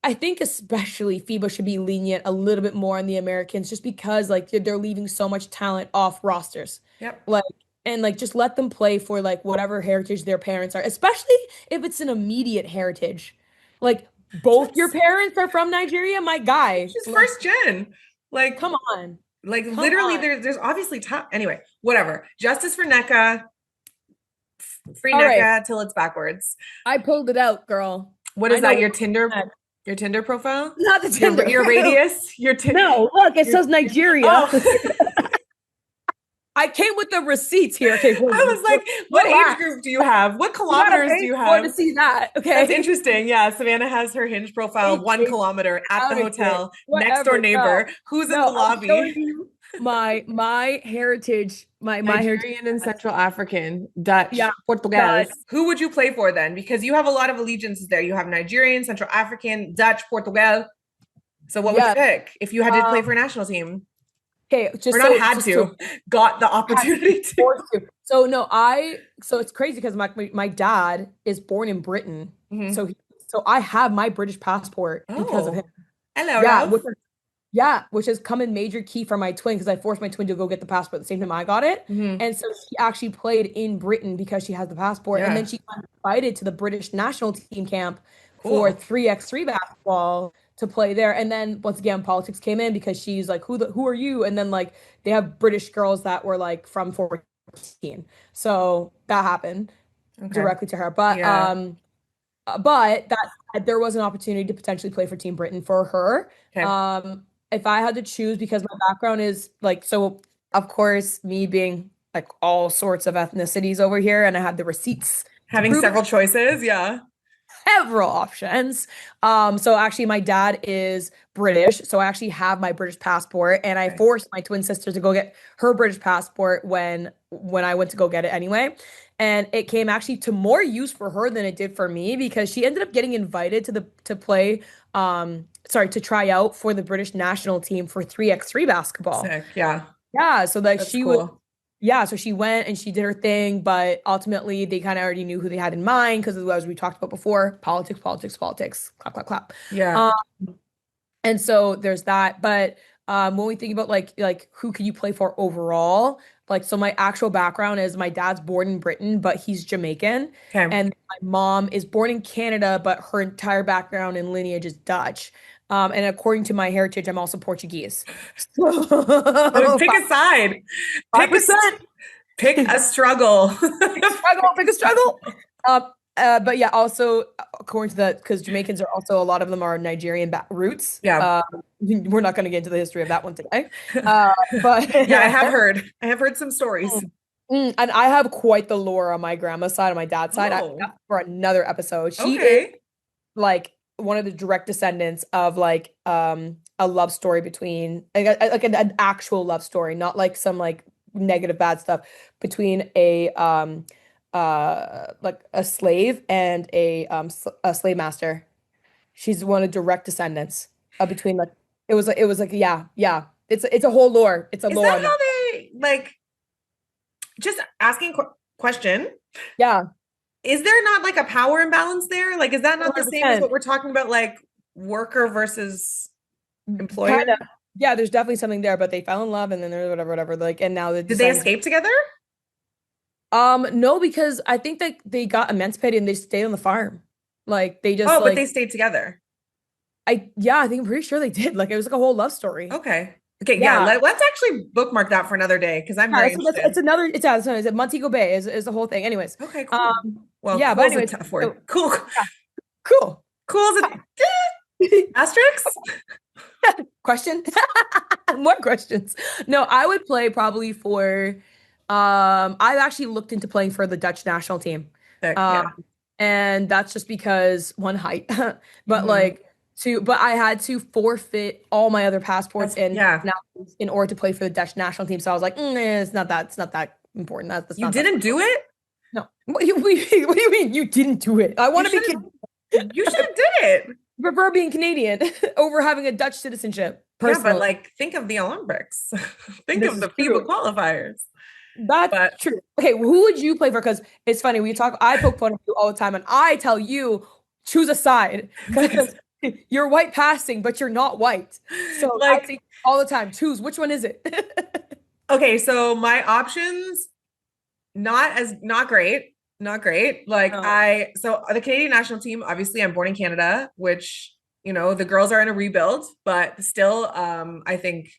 I think especially FIBA should be lenient a little bit more on the Americans, just because like they're leaving so much talent off rosters, Yep. like and like just let them play for like whatever heritage their parents are, especially if it's an immediate heritage. Like both your Just parents are from Nigeria, my guy. she's Like, first gen. Like come on. like Come literally on. there's obviously top anyway, whatever. Justice for NECA, free All right. NECA till it's backwards. I pulled it out, girl. What I is know that? what Your you said. your Tinder profile? Not the Tinder. Your radius? No, look, it Your says Nigeria. oh. I came with the receipts here. Okay, I was like, what age relax. group do you have? What You gotta kilometers do pay you more to have? see that. That's Okay. interesting. Yeah, Savannah has her Hinge profile, Take 1 kilometer at the out of here. hotel, next door Whatever. No, neighbor, who's in the no, I'm showing lobby. you my heritage, my heritage. Nigerian and Central African, Dutch, Yeah, Portuguese. that Who would you play for then? Because you have a lot of allegiances there. You have Nigerian, Central African, Dutch, Portugal. So what would you yeah. pick if you had to play for a Um, national team? okay, Or not had to, got the had to opportunity be to. forced to. So no, so it's crazy because my dad is born in Britain. Mhm. So I have my British passport because of him. Oh, hello, Yeah, Ralph. which has come in major key for my twin because I forced my twin to go get the passport at the same time I got it. Mhm. And so she actually played in Britain because she has the passport. And then Yeah, she got invited to the British national team camp for cool. 3x3 basketball to play there. And then once again, politics came in because she's like, who are you? And then like they have British girls that were like from 14. So that happened Okay. directly to her. But Yeah. that said, there was an opportunity to potentially play for Team Britain for her. Okay. If I had to choose, because my background is like, so of course, me being like all sorts of ethnicities over here, and I had the receipts to Having prove it, several choices. Yeah. several options. So actually, my dad is British, so I actually have my British passport, and I Okay. forced my twin sister to go get her British passport when I went to go get it anyway. And it came actually to more use for her than it did for me because she ended up getting invited to play, to try out for the British national team for 3x3 basketball. Sick. Yeah. Yeah, so like That's she was cool. yeah, so she went and she did her thing, but ultimately they kind of already knew who they had in mind because as we talked about before, politics, politics, politics, clap, clap, clap. Yeah. Um, and so there's that. But when we think about like who could you play for overall, like so my actual background is my dad's born in Britain, but he's Jamaican, Okay. and my mom is born in Canada, but her entire background and lineage is Dutch. And according to my heritage, I'm also Portuguese. So Pick a side. five Pick a percent. pick a struggle. Big struggle, big struggle. But yeah, also according to that, because Jamaicans are also a lot of them are Nigerian roots. Yeah. We're not going to get into the history of that one today. But Yeah, I have heard. I have heard some stories. And I have quite the lore on my grandma's side, on my dad's side. Oh, That's for another episode. She is okay. like one of the direct descendants of like a love story between like an actual love story, not like some like negative bad stuff between like a slave and a slave master. She's one of direct descendants between like it was like yeah. It's a whole lore. It's a Is lore that on that. how they like just asking question? Yeah, Is there not like a power imbalance there? Like, is that not the same as 100%. what we're talking about, like worker versus Kind employer? of. Yeah, there's definitely something there, but they fell in love and then there's whatever. Like, and now they Did they decided. escape together? No, because I think that they got emancipated and they stayed on the farm. Like they just Oh, but they like stayed together. I think I'm pretty sure they did. Like it was like a whole love story. Okay. Okay. Yeah. Yeah. Let's actually bookmark that for another day because I'm Yeah, very that's interested. it's another it's Montego Bay is the whole thing. Anyways. Okay. Cool. Um Well, yeah, but cool is a anyways, tough word. so Cool. yeah, cool. Cool is a asterisk. Question? More questions. No, I would play probably for I've actually looked into playing for the Dutch national team. Heck Um yeah. and that's just because one height. But Hmm. like but I had to forfeit all my other passports That's and yeah. now in order to play for the Dutch national team. So I was like, it's not that important. That's You not that didn't special. do it. No. What do you mean you didn't do it? I You want to be should have. Canadian. You should I have did it. prefer being Canadian over having a Dutch citizenship, Yeah, but personally. like, think of the Olympics. Think This of is the FIBA true. qualifiers. That's But true. Okay, who would you play for? Because it's funny, I poke fun of you all the time, and I tell you, choose a side because you're white passing, but you're not white. So I like, say all the time, choose which one is it? okay, so my options not great, not great. Like No. I so the Canadian national team, obviously I'm born in Canada, which the girls are in a rebuild, but still I think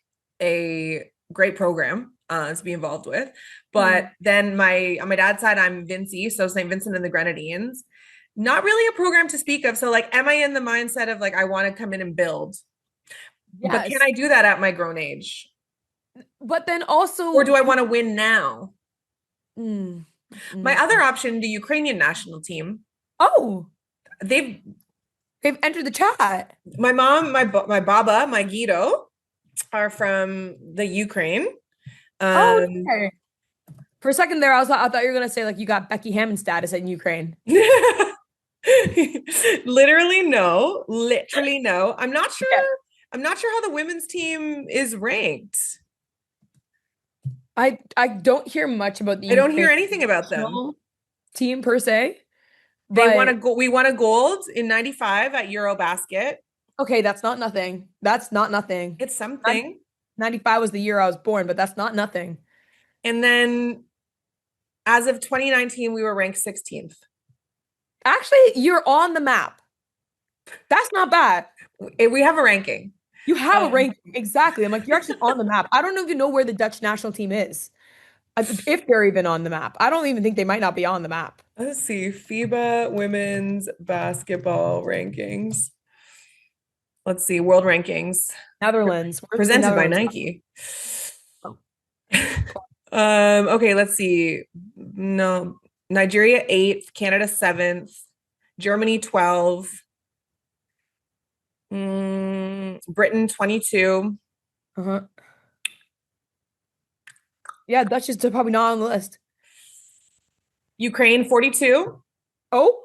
a great program to be involved with. But Mm. then my on my dad's side, I'm Vincy, so St. Vincent and the Grenadines. Not really a program to speak of. So like am I in the mindset of like I want to come in and build? But can Yes, I do that at my grown age? but then Or do also, I want to win now? mm, My mm. other option, the Ukrainian national team, Oh, they've they've entered the chat. my mom, my baba, my Guido are from the Ukraine. Oh, Um, okay. For a second there, I thought you were gonna say like you got Becky Hammond status in Ukraine. literally no, literally no. I'm not Yeah. sure. I'm not sure how the women's team is ranked. I don't hear much about the I don't hear Ukrainian anything about them. national team per se, They won a but we won a gold in 95 at Eurobasket. okay, that's not nothing. That's not nothing. It's 90 something. 95 was the year I was born, but that's not nothing. And then as of 2019, we were ranked 16th. Actually, you're on the map. That's not bad. We have a ranking. You have a Um, ranking. Exactly. I'm like, you're actually on the map. I don't even know where the Dutch national team is. If they're even on the map. I don't even think they might not be on the map. let's see, FIBA women's basketball rankings. Let's see, world rankings Netherlands. Where's the presented by Netherlands? Nike. Oh, Okay, let's see. No, Nigeria 8th, Canada 7th, Germany 12, Britain 22, uh-huh. Yeah, Dutch is probably not on the list. Ukraine 42. Oh,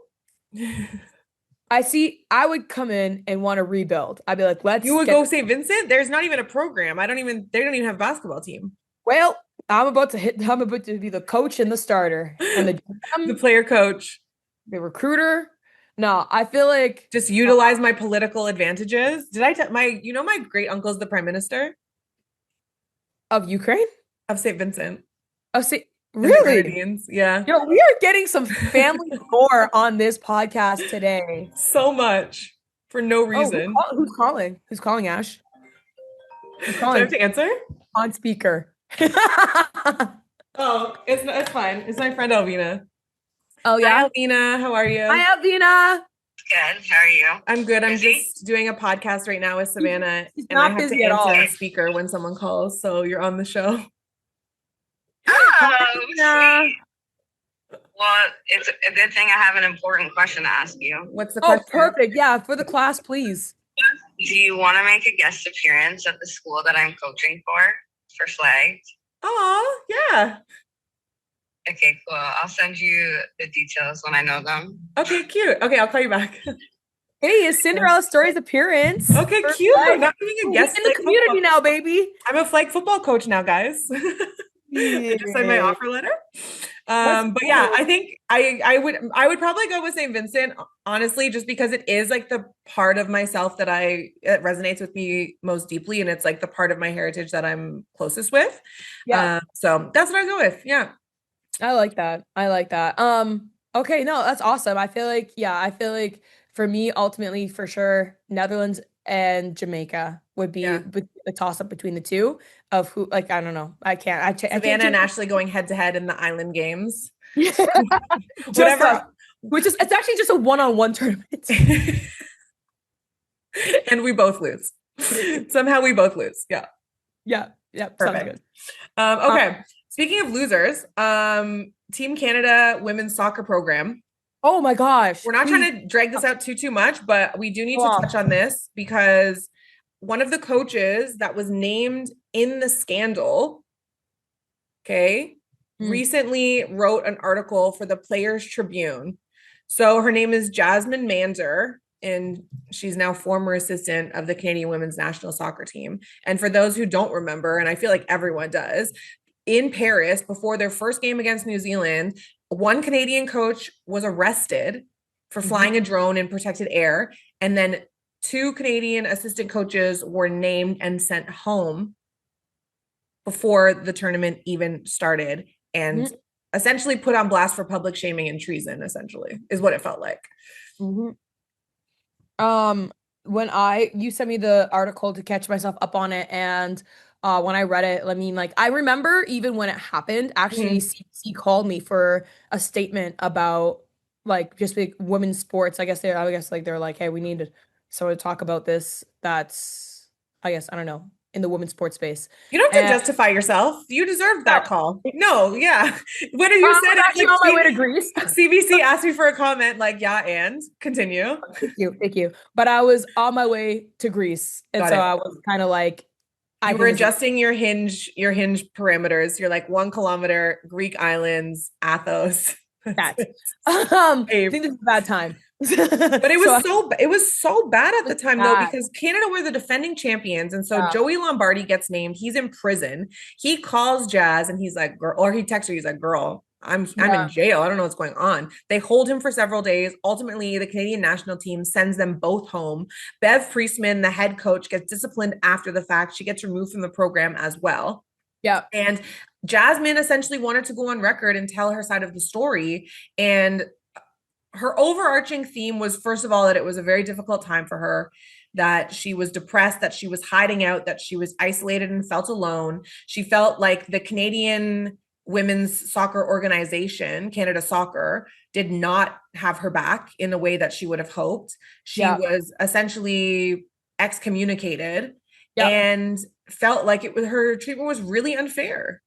I see. I would come in and want to rebuild. I'd be like, You let's would get go St. Vincent? There's not even a program. They don't even have a basketball team. Well, I'm about to be the coach and the starter and the The GM, player coach. the recruiter. No, I feel like Just utilize my political advantages. Did I tell my great uncle's the prime minister of Ukraine. of St. Vincent Oh, see, and the really? Grenadines? Yeah. You know, we are getting some family lore on this podcast today. So much for no Oh, reason. who's calling? Who's calling, Ash? Who's Do I have calling? to answer? On speaker. Oh, it's fine. It's my friend Alvina. Oh, Hi, yeah. Alvina. How are you? Hi, Avina. Good. How are you? I'm good. I'm Busy? just doing a podcast right now with Savannah, She's and I not have to busy at answer all. on speaker when someone calls. So you're on the show. Hi, Oh, Avina. sweet. Well, it's a good thing I have an important question to ask you. What's the Oh, question? perfect. Yeah, for the class, please. Do you want to make a guest appearance at the school that I'm coaching for Flag? Oh, yeah. Okay, cool. I'll send you the details when I know them. Okay, cute. Okay, I'll call you back. Hey, it's Cinderella Stories appearance. Okay, For cute. Flag. Not being a We guest in the flag community football. now, baby. I'm a flag football coach now, guys. I just signed my Yeah. offer letter. That's But yeah, cool. I think I would probably go with St. Vincent, honestly, just because it is like the part of myself that it resonates with me most deeply, and it's like the part of my heritage that I'm closest with. Yeah, So that's what I go with. Yeah. I like that. I like that. Okay, no, that's awesome. I feel like for me, ultimately, for sure, Netherlands and Jamaica would be Yeah. a toss up between the two of who, like, I don't know. I can't Savannah and choose. Ashley going head to head in the island games. Just Whatever. us, which is it's actually just a one-on-one tournament. And we both lose. Somehow we both lose. Yeah. Yeah, yeah, sounds Perfect. good. Um, Okay. Speaking of losers, Team Canada women's soccer program. oh my gosh, We're not please trying to drag this out too much, but we do need go to off. touch on this because one of the coaches that was named in the scandal, okay, Hmm. recently wrote an article for the Players Tribune. So her name is Jasmine Manzer, and she's now former assistant of the Canadian women's national soccer team. And for those who don't remember, and I feel like everyone does, in Paris before their first game against New Zealand, one Canadian coach was arrested for flying a drone in protected air. And then two Canadian assistant coaches were named and sent home before the tournament even started and Mhm. essentially put on blast for public shaming and treason, essentially, is what it felt like. Mhm. Um, when you sent me the article to catch myself up on it, and when I read it, I mean, like, I remember even when it happened, actually, Mhm. CBC called me for a statement about like just like women's sports. I guess like they're like, hey, we need to sort of talk about this. That's, I guess, I don't know, in the women's sports space. You don't have to And justify yourself. You deserved no, that call. No, yeah. What I you was said it actually like on my way to Greece. CBC asked me for a comment, like, yeah, and continue. Thank you, thank you. But I was on my way to Greece, and Got so it. I was kind of like, I You were think this is adjusting your hinge parameters. You're like 1 kilometer, Greek islands, Athos. That's that. it. I Hey, think this is a bad time. but it So was I so bad at the was time though, bad. because Canada were the defending champions. And so Yeah. Joey Lombardi gets named. He's in prison. He calls Jazz and he's like, girl, or he texts her, he's like, girl, I'm in Yeah. jail. I don't know what's going on. They hold him for several days. Ultimately, the Canadian national team sends them both home. Bev Priestman, the head coach, gets disciplined after the fact. She gets removed from the program as well. Yeah. And Jasmine essentially wanted to go on record and tell her side of the story. And her overarching theme was, first of all, that it was a very difficult time for her, that she was depressed, that she was hiding out, that she was isolated and felt alone. She felt like the Canadian women's soccer organization, Canada Soccer, did not have her back in the way that she would have hoped. She Yeah. was essentially excommunicated Yeah. and felt like her treatment was really unfair.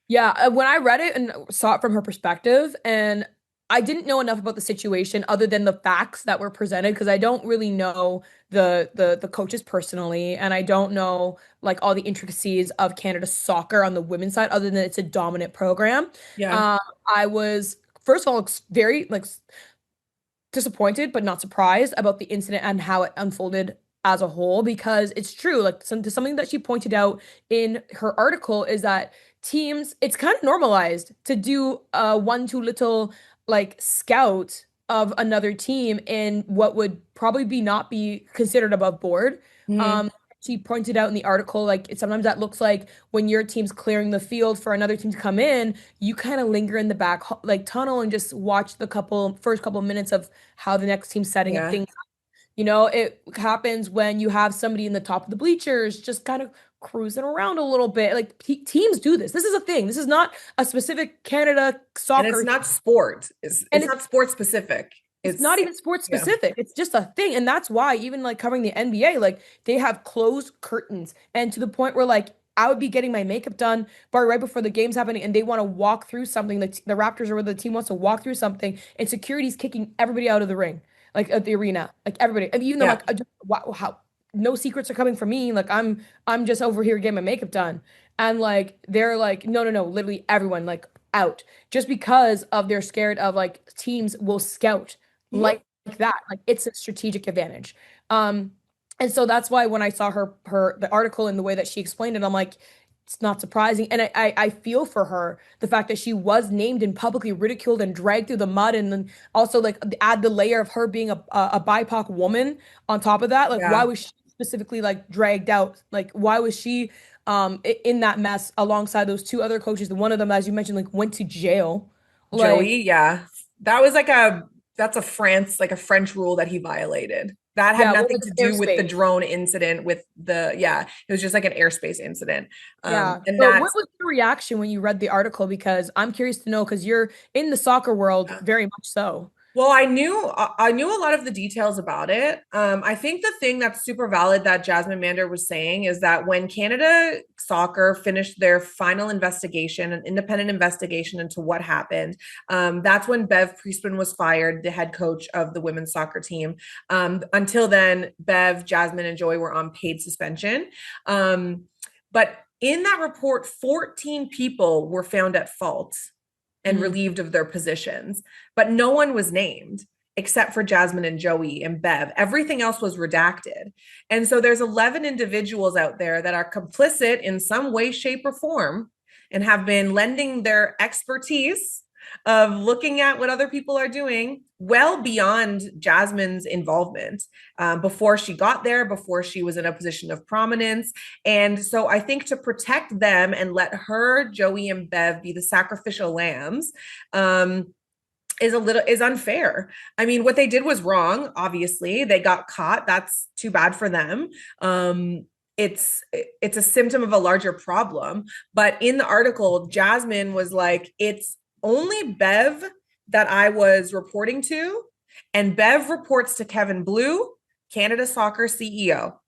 Yeah. When I read it and saw it from her perspective, and I didn't know enough about the situation other than the facts that were presented because I don't really know the coaches personally, and I don't know like all the intricacies of Canada soccer on the women's side other than it's a dominant program. Yeah. Um, I was first of all very like disappointed but not surprised about the incident and how it unfolded as a whole because it's true like something that she pointed out in her article is that teams, it's kind of normalized to do one, two little like scout of another team in what would probably be not be considered above board. Mhm. Um, she pointed out in the article, like sometimes that looks like when your team's clearing the field for another team to come in, you kind of linger in the back like tunnel and just watch the first couple minutes of how the next team's setting up Yeah. things. You know, it happens when you have somebody in the top of the bleachers just kind of cruising around a little bit. Like teams do this. This is a thing. This is not a specific Canada And it's soccer thing. not sport. It's, And it's not sport specific. it's not It's even sports yeah. specific. It's just a thing. And that's why even like covering the NBA, like they have closed curtains and to the point where like I would be getting my makeup done bar right before the game's happening and they want to walk through something. The Raptors or where the team wants to walk through something and security's kicking everybody out of the ring, like at the arena, like everybody. And even though Yeah. like wow, how no secrets are coming from me. Like I'm just over here getting my makeup done. And like they're like, no, no, no, literally everyone like out just because of they're scared of like teams will scout Mhm. like that. Like it's a strategic advantage. Um, and so that's why when I saw her the article and the way that she explained it, I'm like, it's not surprising. And I feel for her the fact that she was named and publicly ridiculed and dragged through the mud, and then also like add the layer of her being a BIPOC woman on top of that. Like, why Yeah. was she specifically like dragged out? Like, why was she in that mess alongside those two other coaches? The one of them, as you mentioned, like went to jail. Like, Joey, yeah. That was like that's a France, like a French rule that he violated. That had yeah, well, nothing it's to do with the airspace. drone incident with yeah, it was just like an airspace incident. Yeah. And So what that's was your reaction when you read the article? Because I'm curious to know, because you're in the soccer world very much so. well, I knew a lot of the details about it. I think the thing that's super valid that Jasmine Mander was saying is that when Canada Soccer finished their final investigation, an independent investigation into what happened, that's when Bev Priestman was fired, the head coach of the women's soccer team. Until then, Bev, Jasmine, and Joey were on paid suspension. But in that report, 14 people were found at fault and Mhm. relieved of their positions, but no one was named except for Jasmine and Joey and Bev. Everything else was redacted. And so there's 11 individuals out there that are complicit in some way, shape, or form and have been lending their expertise of looking at what other people are doing well beyond Jasmine's involvement before she got there, before she was in a position of prominence. And so I think to protect them and let her, Joey, and Bev be the sacrificial lambs, is unfair. I mean, what they did was wrong. Obviously, they got caught. That's too bad for them. It's a symptom of a larger problem. But in the article, Jasmine was like, "It's only Bev that I was reporting to, and Bev reports to Kevin Blue, Canada Soccer CEO."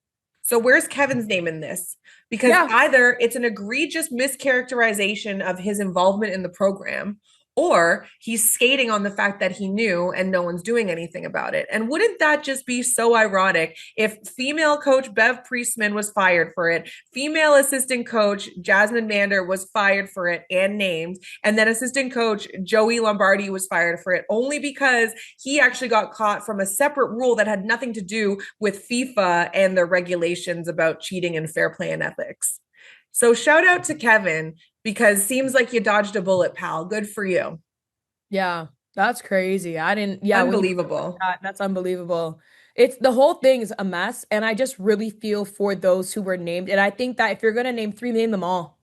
So where's Kevin's name in this? Because Yeah. either it's an egregious mischaracterization of his involvement in the program, or he's skating on the fact that he knew and no one's doing anything about it. And wouldn't that just be so ironic if female coach Bev Priestman was fired for it, female assistant coach Jasmine Mander was fired for it and named, and then assistant coach Joey Lombardi was fired for it only because he actually got caught from a separate rule that had nothing to do with FIFA and their regulations about cheating and fair play and ethics. So shout out to Kevin because seems like you dodged a bullet, pal. Good for you. Yeah. That's crazy. I didn't, yeah, when you put it like Unbelievable. that, that's unbelievable. It's the whole thing is a mess. And I just really feel for those who were named. And I think that if you're gonna name three, name them all.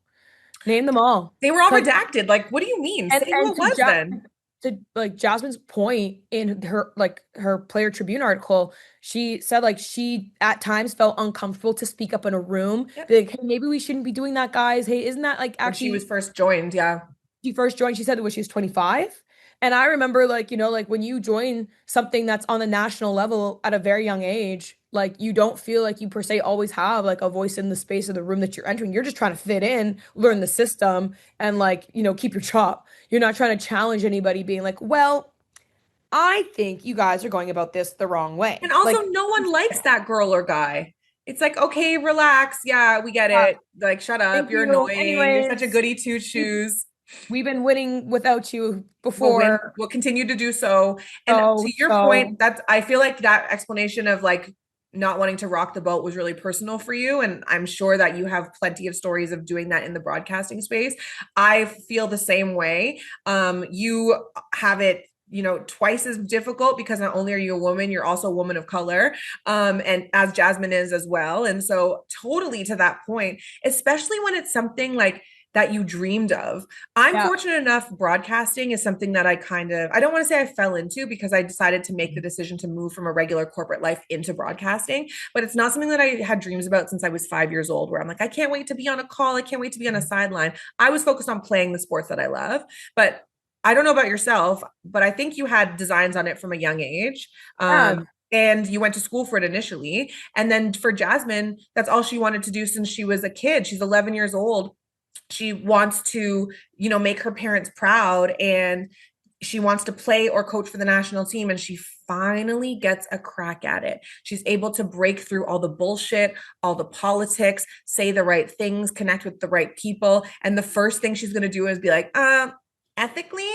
Name them all. They were all Because redacted. Like, what do you mean? Say who and it was then. to like Jasmine's point in her player tribune article, she said like she at times felt uncomfortable to speak up in a room. Yep. Be like, hey, maybe we shouldn't be doing that, guys. Hey, isn't that like When she was actually first joined, yeah. she first joined, she said it when she was 25. And I remember like, you know, like when you join something that's on the national level at a very young age, like you don't feel like you per se always have like a voice in the space of the room that you're entering. You're just trying to fit in, learn the system, and like, you know, keep your chop. You're not trying to challenge anybody being like, well, I think you guys are going about this the wrong And way. also, Like, no one likes that girl or guy. It's like, okay, relax. Yeah, we get uh, it. Like, shut up. thank You're you. annoying. You're such a Anyways, goody two we've shoes. we've been winning without you We'll win. before. We'll continue to do so. And So, to your so point, that's I feel like that explanation of like not wanting to rock the boat was really personal for you. And I'm sure that you have plenty of stories of doing that in the broadcasting space. I feel the same way. You have it, twice as difficult because not only are you a woman, you're also a woman of color, and as Jasmine is as well. And so, totally to that point, especially when it's something like that you dreamed of. I'm Yeah. fortunate enough, broadcasting is something that I don't want to say I fell into because I decided to make the decision to move from a regular corporate life into broadcasting, but it's not something that I had dreams about since I was 5 years old, where I'm like, I can't wait to be on a call. I can't wait to be on a sideline. I was focused on playing the sports that I love, but I don't know about yourself, but I think you had designs on it from a young age. Yeah. And you went to school for it initially. And then for Jasmine, that's all she wanted to do since she was a kid. She's 11 years old. She wants to, make her parents proud, and she wants to play or coach for the national team, and she finally gets a crack at it. She's able to break through all the bullshit, all the politics, say the right things, connect with the right people. And the first thing she's going to do is be like, ethically,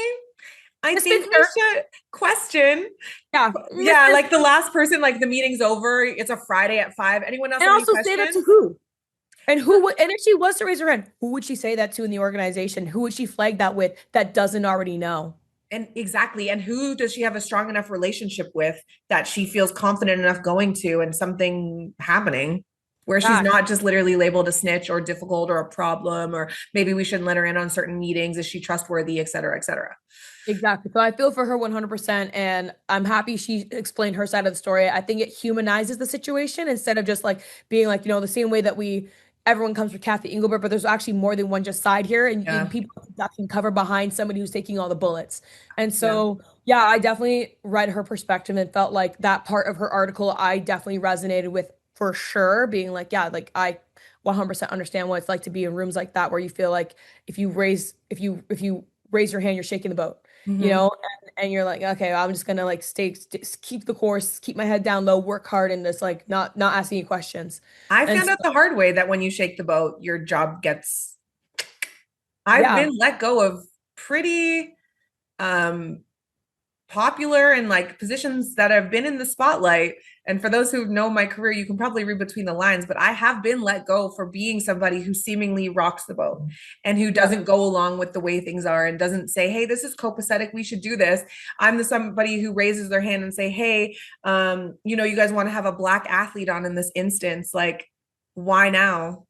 I Miss think we Finster. should question. Yeah. Miss Yeah, like the Finster. last person, like the meeting's over. It's a Friday at 5. Anyone else And have any also say that to questions? who? And who would, and if she was to raise her hand, who would she say that to in the organization? Who would she flag that with that doesn't already know? And exactly. And who does she have a strong enough relationship with that she feels confident enough going to and something happening where she's Fact. not just literally labeled a snitch or difficult or a problem, or maybe we shouldn't let her in on certain meetings. Is she trustworthy, et cetera, et cetera? Exactly. So I feel for her 100%. And I'm happy she explained her side of the story. I think it humanizes the situation instead of just like being like, the same way that everyone comes for Kathy Engelbert, but there's actually more than one just side here. And Yeah. people that can cover behind somebody who's taking all the bullets. And Yeah. so, yeah, I definitely read her perspective and felt like that part of her article, I definitely resonated with for sure, being like, yeah, like I 100% understand what it's like to be in rooms like that where you feel like if you raise your hand, you're shaking the boat, you Mm-hmm. know, and you're like, okay, I'm just gonna like keep the course, keep my head down low, work hard, and just like not asking you questions. I And found so, out the hard way that when you shake the boat, your job gets, I've yeah, been let go of pretty um popular and like positions that have been in the spotlight. And for those who know my career, you can probably read between the lines, but I have been let go for being somebody who seemingly rocks the boat and who yeah, doesn't go along with the way things are and doesn't say, hey, this is copacetic, we should do this. I'm the somebody who raises their hand and say, hey, you guys want to have a black athlete on in this instance. Like, why now?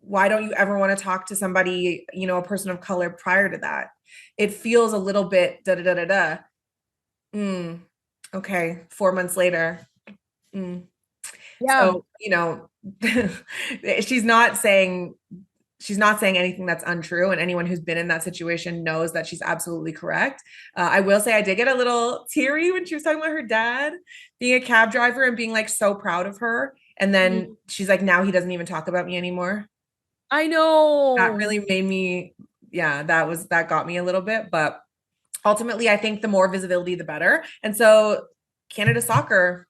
Why don't you ever want to talk to somebody, a person of color prior to that? It feels a little bit da da da da da. Mm, okay, 4 months later. Mm. yeah. So, she's not saying she's not saying anything that's untrue, and anyone who's been in that situation knows that she's absolutely correct. I will say I did get a little teary when she was talking about her dad being a cab driver and being like so proud of her. And then Mhm. she's like, now he doesn't even talk about me anymore. I That know. really made me, yeah, that got me a little bit. But ultimately, I think the more visibility, the better. And so, Canada Soccer,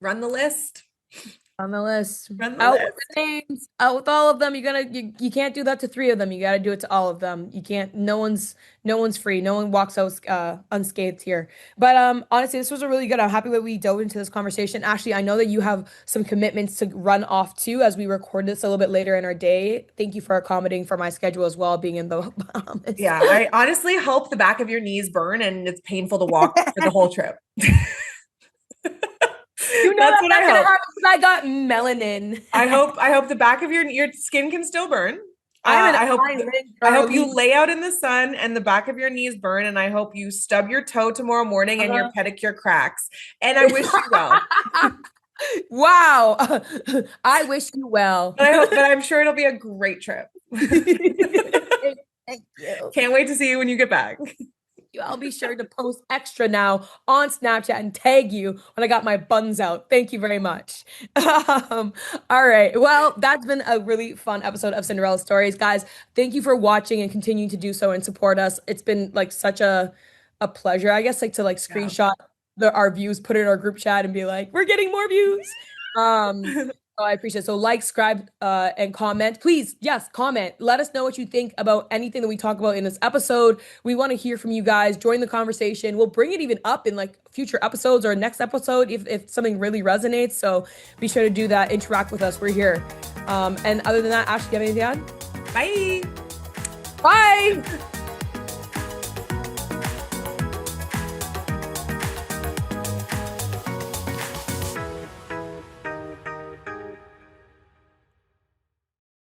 run the list. On the list. Run the Out with list. the names. Out with all of them. You can't do that to three of them. You gotta do it to all of them. You can't no one's free. No one walks out unscathed here. But honestly, this was a really good. I'm happy that we dove into this conversation. Ashley, I know that you have some commitments to run off to as we record this a little bit later in our day. Thank you for accommodating for my schedule as well, being in the Bahamas. Yeah, I honestly hope the back of your knees burn and it's painful to walk for the whole trip. You know That's that's what not I gonna hope. happen because I got melanin. I hope the back of your skin can still burn. I'm an I hope island, I hope you Charlie. lay out in the sun and the back of your knees burn, and I hope you stub your toe tomorrow morning and your pedicure cracks. And I wish you well. Wow. I wish you well. But I'm sure it'll be a great trip. Thank you. Can't wait to see you when you get back. I'll be sure to post extra now on Snapchat and tag you when I got my buns out. Thank you very much. All right. Well, that's been a really fun episode of Cinderella Stories, guys. Thank you for watching and continuing to do so and support us. It's been like such a pleasure, I guess, like to like Yeah. screenshot our views, put it in our group chat, and be like, we're getting more views. Um, Oh, I appreciate it. So like, subscribe, and comment. Please, yes, comment. Let us know what you think about anything that we talk about in this episode. We want to hear from you guys. Join the conversation. We'll bring it even up in like future episodes or next episode if something really resonates. So be sure to do that. Interact with us. We're here. And other than that, Ashley, do you have anything to add? Bye. Bye.